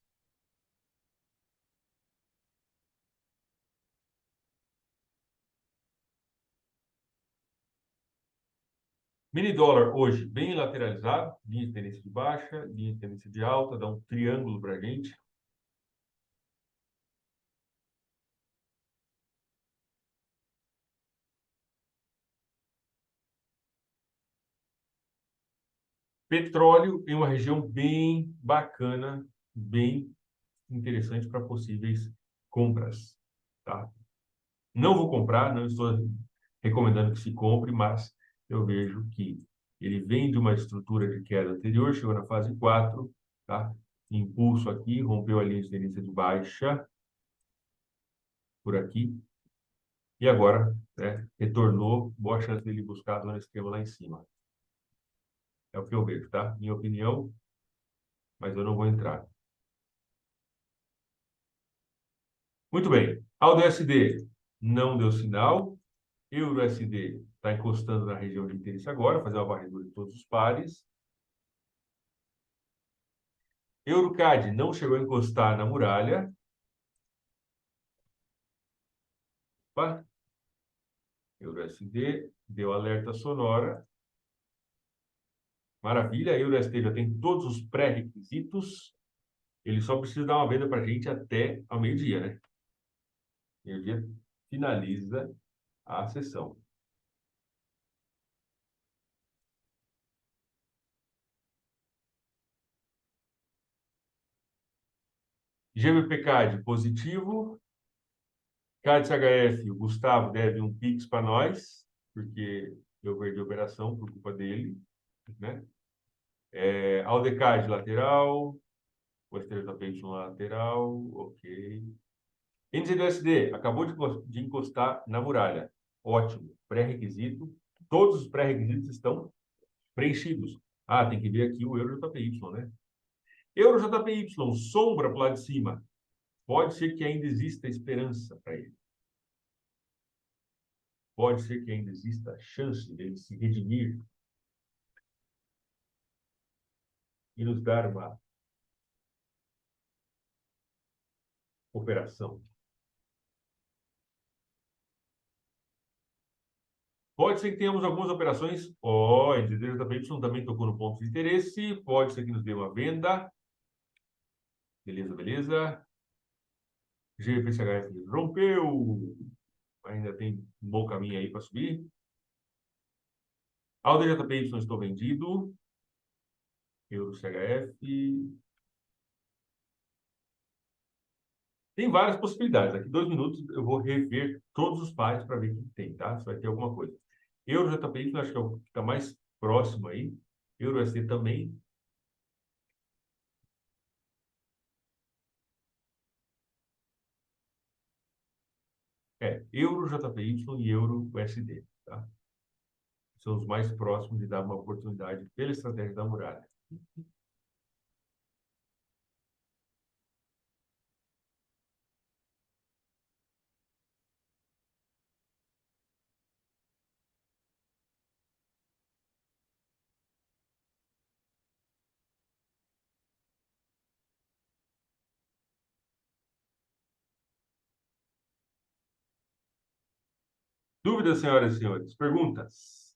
Mini dólar hoje bem lateralizado, linha de tendência de baixa, linha de tendência de alta, dá um triângulo para a gente. Petróleo em uma região bem bacana, bem interessante para possíveis compras, tá? Não vou comprar, não estou recomendando que se compre, mas eu vejo que ele vem de uma estrutura de queda anterior, chegou na fase 4, tá? Impulso aqui, rompeu a linha de tendência de baixa por aqui e agora, né, retornou, boa chance dele buscar a zona extrema lá em cima. É o que eu vejo, tá? Minha opinião, mas eu não vou entrar. Muito bem. AUD USD não deu sinal. Euro USD está encostando na região de interesse agora, fazer uma varredura de todos os pares. EuroCAD não chegou a encostar na muralha. Opa. Euro USD deu alerta sonora. Maravilha. Euro USD já tem todos os pré-requisitos. Ele só precisa dar uma venda para a gente até ao meio-dia, né? Meio-dia finaliza a sessão. GBPCAD positivo. CAD CHF, o Gustavo deve um Pix para nós, porque eu perdi a operação por culpa dele, né? Aldecad lateral, o STJPY lateral, ok. NZUSD acabou de encostar na muralha. Ótimo, pré-requisito. Todos os pré-requisitos estão preenchidos. Ah, tem que ver aqui o Euro JPY, né? Euro JPY, sombra para o lado de cima. Pode ser que ainda exista esperança para ele. Pode ser que ainda exista a chance dele se redimir. e nos dar uma operação. Pode ser que tenhamos algumas operações. Ó, a NZDJPY também tocou no ponto de interesse. Pode ser que nos dê uma venda. Beleza, beleza. GPCHF rompeu. Ainda tem um bom caminho aí para subir. ALDJPY estou vendido. Euro CHF. Tem várias possibilidades. Aqui 2 minutos eu vou rever todos os pares para ver o que tem, tá? Se vai ter alguma coisa. Euro JPY acho que é o que está mais próximo aí. Euro ST também. Euro JPY e Euro USD, tá? São os mais próximos de dar uma oportunidade pela estratégia da muralha. Dúvidas, senhoras e senhores? Perguntas?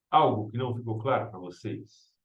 Algo que não ficou claro para vocês? –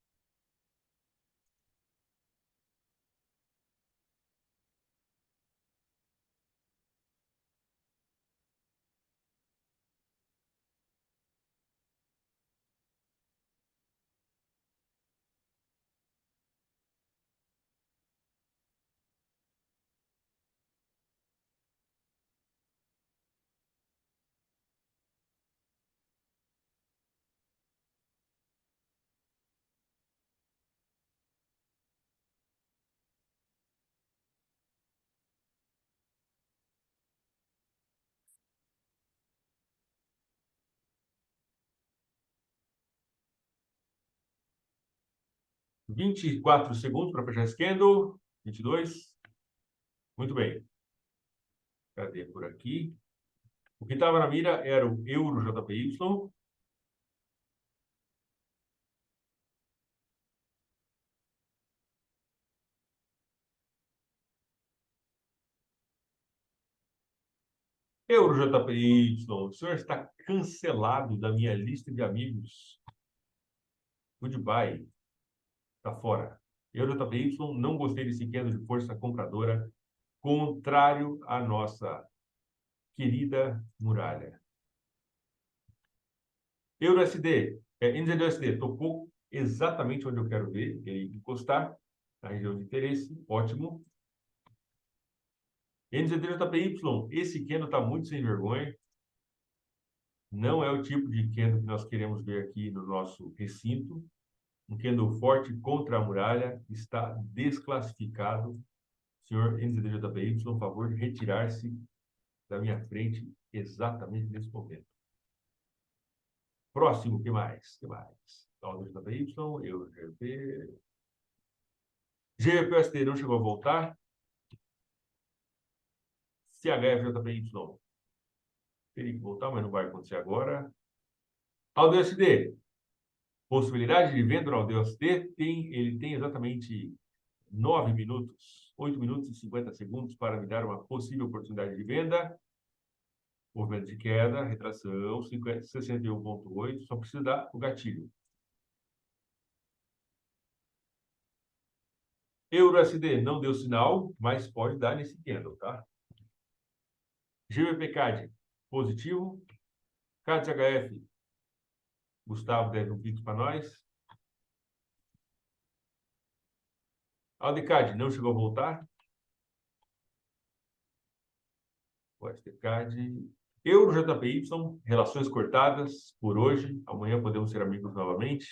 24 segundos para fechar esse candle. 22. Muito bem. Cadê por aqui? O que estava na mira era o Euro JPY. Euro JPY, o senhor está cancelado da minha lista de amigos. Goodbye. Está fora. Euro JPY, não gostei desse candle de força compradora, contrário à nossa querida muralha. Euro SD, NZUSD, tocou exatamente onde eu quero ver ele encostar, na região de interesse, ótimo. NZDJPY, esse candle está muito sem vergonha. Não é o tipo de candle que nós queremos ver aqui no nosso recinto. Um candle forte contra a muralha está desclassificado. Senhor NZDJPY, por favor, de retirar-se da minha frente exatamente nesse momento. Próximo, o que mais? O que mais? NZDJPY, Euro GBP. GBPUSD não chegou a voltar. CHFJPY teria que voltar, mas não vai acontecer agora. ALDUSD, possibilidade de venda no ALDUSD, ele tem exatamente 9 minutos, 8 minutos e 50 segundos para me dar uma possível oportunidade de venda. Movimento de queda, retração, 61,8, só precisa dar o gatilho. EURUSD não deu sinal, mas pode dar nesse candle, tá? GBP-CAD, positivo. CAD-HF, Gustavo deve um pix para nós. AUDCAD não chegou a voltar. O STCAD. Euro JPY, relações cortadas por hoje. Amanhã podemos ser amigos novamente.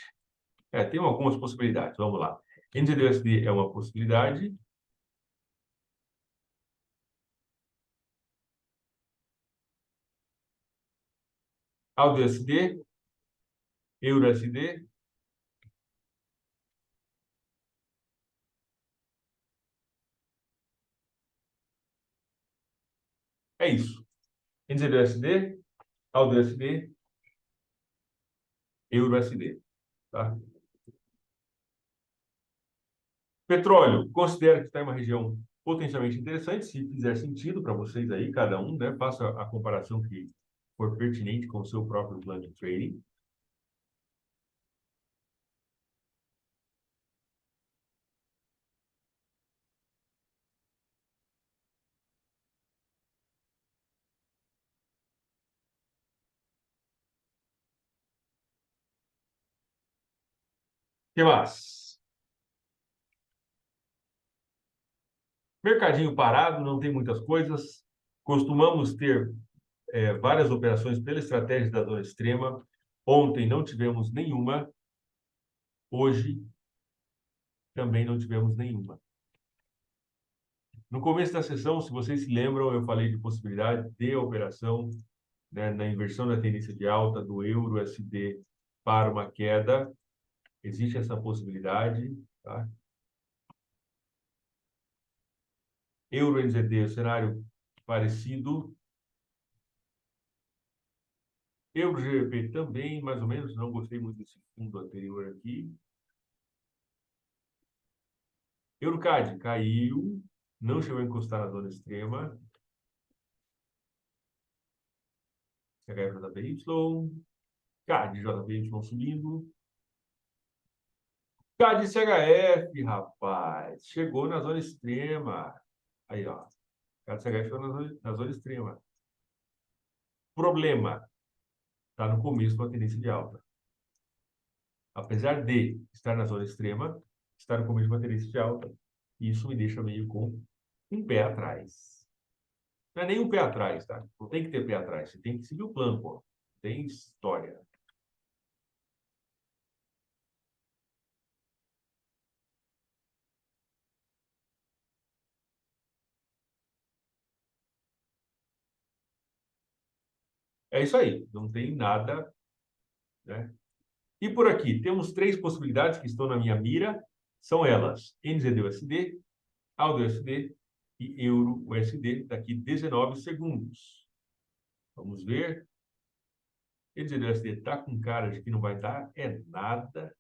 Tem algumas possibilidades. Vamos lá. NZUSD é uma possibilidade. AUD USD, Euro USD. É isso. NZD USD, AUD USD, Euro USD. Tá? Petróleo, considero que está em uma região potencialmente interessante, se fizer sentido para vocês aí, cada um, né? Faça a comparação que for pertinente com o seu próprio plano de trading. O que mais? Mercadinho parado, não tem muitas coisas. Costumamos ter várias operações pela estratégia da zona extrema. Ontem não tivemos nenhuma. Hoje também não tivemos nenhuma. No começo da sessão, se vocês se lembram, eu falei de possibilidade de operação, né, na inversão da tendência de alta do euro USD para uma queda. Existe essa possibilidade, tá? Euro NZD, cenário parecido. Euro GBP também, mais ou menos. Não gostei muito desse fundo anterior aqui. Eurocad caiu, não chegou a encostar na zona extrema. CHF-JPY, CAD-JPY subindo. CAD-CHF, rapaz, chegou na zona extrema. Aí, ó. CAD-CHF chegou na zona extrema. Problema, está no começo da tendência de alta. Apesar de estar na zona extrema, está no começo de uma tendência de alta. Isso me deixa meio com um pé atrás. Não é nem um pé atrás, tá? Não tem que ter pé atrás. Você tem que seguir o plano, pô. Tem história. É isso aí. Não tem nada, né? E por aqui, temos três possibilidades que estão na minha mira. São elas: NZD-USD, AUD-USD e Euro-USD, daqui 19 segundos. Vamos ver. NZD-USD está com cara de que não vai dar nada.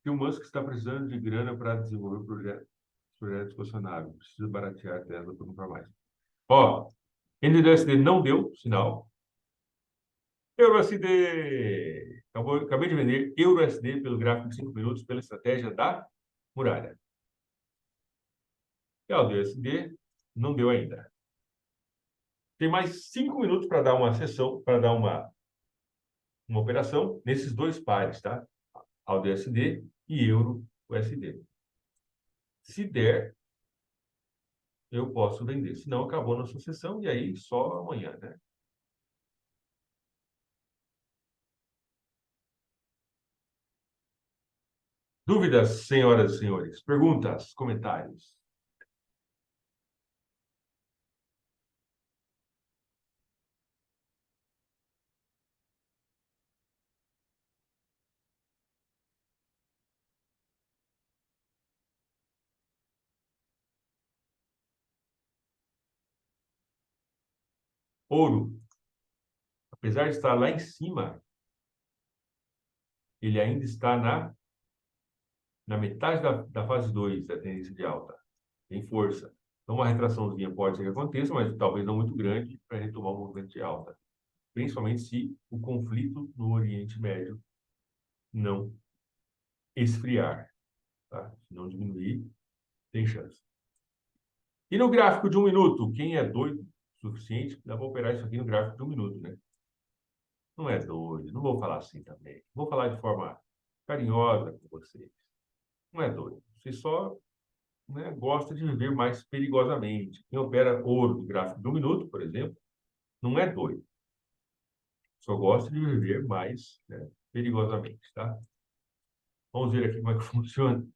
E o Musk está precisando de grana para desenvolver o projeto questionável. Precisa baratear a Tesla para comprar mais. Ó, NZD-USD não deu sinal. EURUSD. Acabei de vender EURUSD pelo gráfico de 5 minutos pela estratégia da muralha. E o USD não deu ainda. Tem mais 5 minutos para dar uma sessão, para dar uma operação nesses dois pares, tá? AUD-USD e Euro-USD. Se der, eu posso vender. Se não, acabou nossa sessão e aí só amanhã, né? Dúvidas, senhoras e senhores? Perguntas, comentários? Ouro, apesar de estar lá em cima, ele ainda está na metade da fase 2 da tendência de alta. Tem força. Então, uma retraçãozinha pode ser que aconteça, mas talvez não muito grande para retomar o movimento de alta. Principalmente se o conflito no Oriente Médio não esfriar, tá? Se não diminuir, tem chance. E no gráfico de 1 minuto, quem é doido o suficiente, dá para operar isso aqui no gráfico de 1 minuto, né? Não é doido, não vou falar assim também. Vou falar de forma carinhosa com vocês. Não é doido. Você só, né, gosta de viver mais perigosamente. Quem opera ouro do gráfico de 1 minuto, por exemplo, não é doido. Só gosta de viver mais, né, perigosamente, tá? Vamos ver aqui como é que funciona.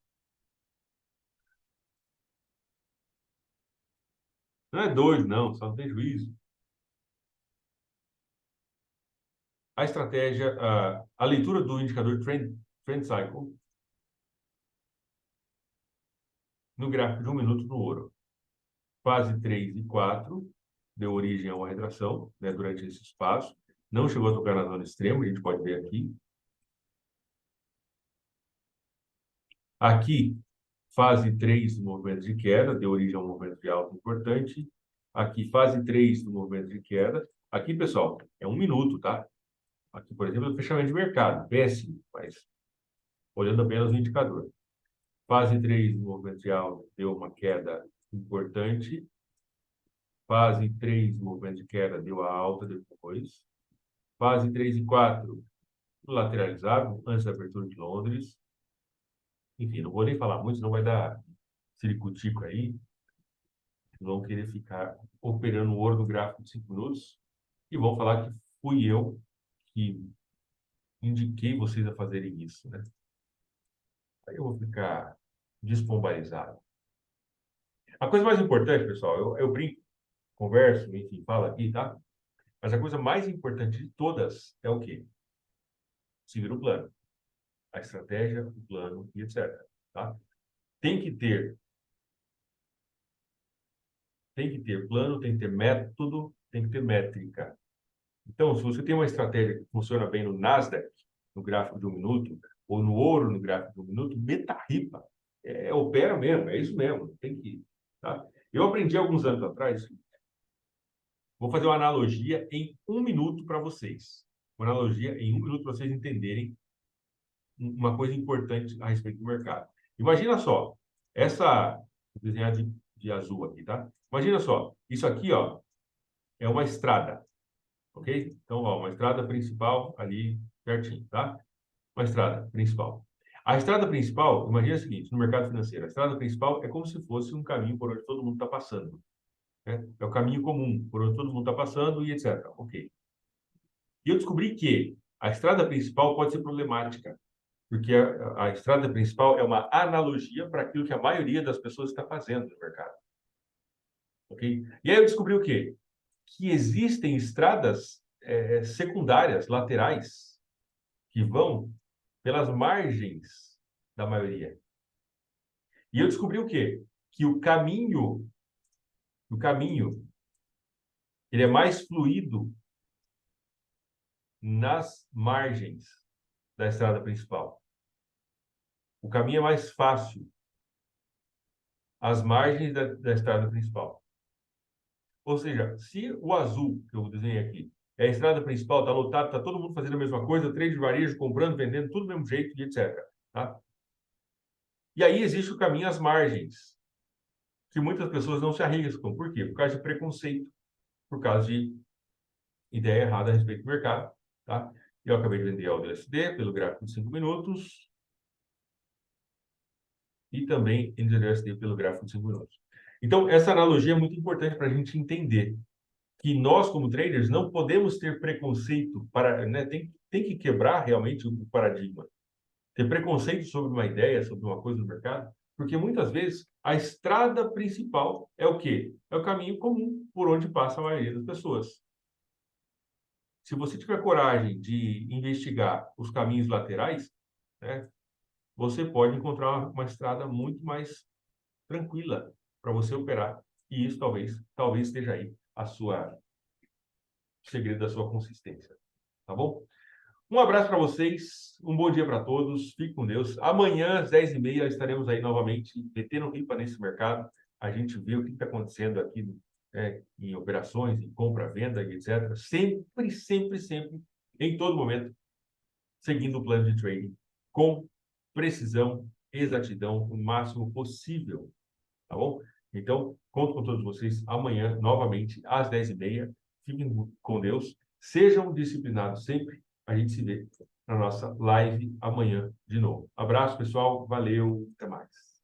Não é doido, não, só não tem juízo. A estratégia, a leitura do indicador Trend Cycle no gráfico de 1 minuto no ouro. Fase 3 e 4 deu origem a uma retração, né, durante esse espaço. Não chegou a tocar na zona extrema, a gente pode ver aqui. Aqui, fase 3 do movimento de queda, deu origem a um movimento de alta importante. Aqui, fase 3 do movimento de queda. Aqui, pessoal, é 1 minuto, tá? Aqui, por exemplo, é o fechamento de mercado. Péssimo, mas olhando apenas o indicador. Fase 3 do movimento de alta deu uma queda importante. Fase 3 do movimento de queda deu a alta depois. Fase 3 e 4 lateralizado antes da abertura de Londres. Enfim, não vou nem falar muito, senão vai dar ciricutico aí. Vão querer ficar operando o ouro no gráfico de 5 minutos e vão falar que fui eu que indiquei vocês a fazerem isso, né? Aí eu vou ficar despombalizado. A coisa mais importante, pessoal, eu brinco, converso, enfim, falo aqui, tá? Mas a coisa mais importante de todas é o quê? Seguir o plano. A estratégia, o plano e etc. Tá? Tem que ter plano, tem que ter método, tem que ter métrica. Então, se você tem uma estratégia que funciona bem no Nasdaq, no gráfico de 1 minuto, ou no ouro, no gráfico de 1 minuto, meta ripa. Opera mesmo, é isso mesmo. Tem que. Tá? Eu aprendi alguns anos atrás, vou fazer uma analogia em 1 minuto para vocês. Uma analogia em 1 minuto para vocês entenderem uma coisa importante a respeito do mercado. Imagina só, vou desenhar de azul aqui, tá? Imagina só, isso aqui, ó, é uma estrada, ok? Então, ó, uma estrada principal ali pertinho, tá? Uma estrada principal. A estrada principal, imagina o seguinte, no mercado financeiro, a estrada principal é como se fosse um caminho por onde todo mundo está passando, né? É o caminho comum, por onde todo mundo está passando e etc. Ok. E eu descobri que a estrada principal pode ser problemática, porque a estrada principal é uma analogia para aquilo que a maioria das pessoas está fazendo no mercado. Ok? E aí eu descobri o quê? Que existem estradas secundárias, laterais, que vão pelas margens da maioria. E eu descobri o quê? Que o caminho, ele é mais fluido nas margens da estrada principal. O caminho é mais fácil às margens da estrada principal. Ou seja, se o azul que eu desenhei aqui é a estrada principal, está lotado, está todo mundo fazendo a mesma coisa, trade de varejo, comprando, vendendo, tudo do mesmo jeito e etc. Tá? E aí existe o caminho às margens, que muitas pessoas não se arriscam. Por quê? Por causa de preconceito, por causa de ideia errada a respeito do mercado. Tá? Eu acabei de vender a USD pelo gráfico de 5 minutos e também NZUSD pelo gráfico de 5 minutos. Então, essa analogia é muito importante para a gente entender que nós, como traders, não podemos ter preconceito para, né, tem que quebrar realmente o paradigma. Ter preconceito sobre uma ideia, sobre uma coisa no mercado, porque muitas vezes a estrada principal é o quê? É o caminho comum por onde passa a maioria das pessoas. Se você tiver coragem de investigar os caminhos laterais, né, você pode encontrar uma estrada muito mais tranquila para você operar. E isso talvez esteja aí o segredo da sua consistência. Tá bom? Um abraço para vocês, um bom dia para todos, fique com Deus. Amanhã, às 10h30, estaremos aí novamente, metendo ripa nesse mercado. A gente vê o que está acontecendo aqui, em operações, em compra, venda, etc. Sempre, sempre, sempre, em todo momento, seguindo o plano de trading, com precisão, exatidão, o máximo possível. Tá bom? Então, conto com todos vocês amanhã, novamente, às 10h30. Fiquem com Deus. Sejam disciplinados sempre. A gente se vê na nossa live amanhã de novo. Abraço, pessoal. Valeu. Até mais.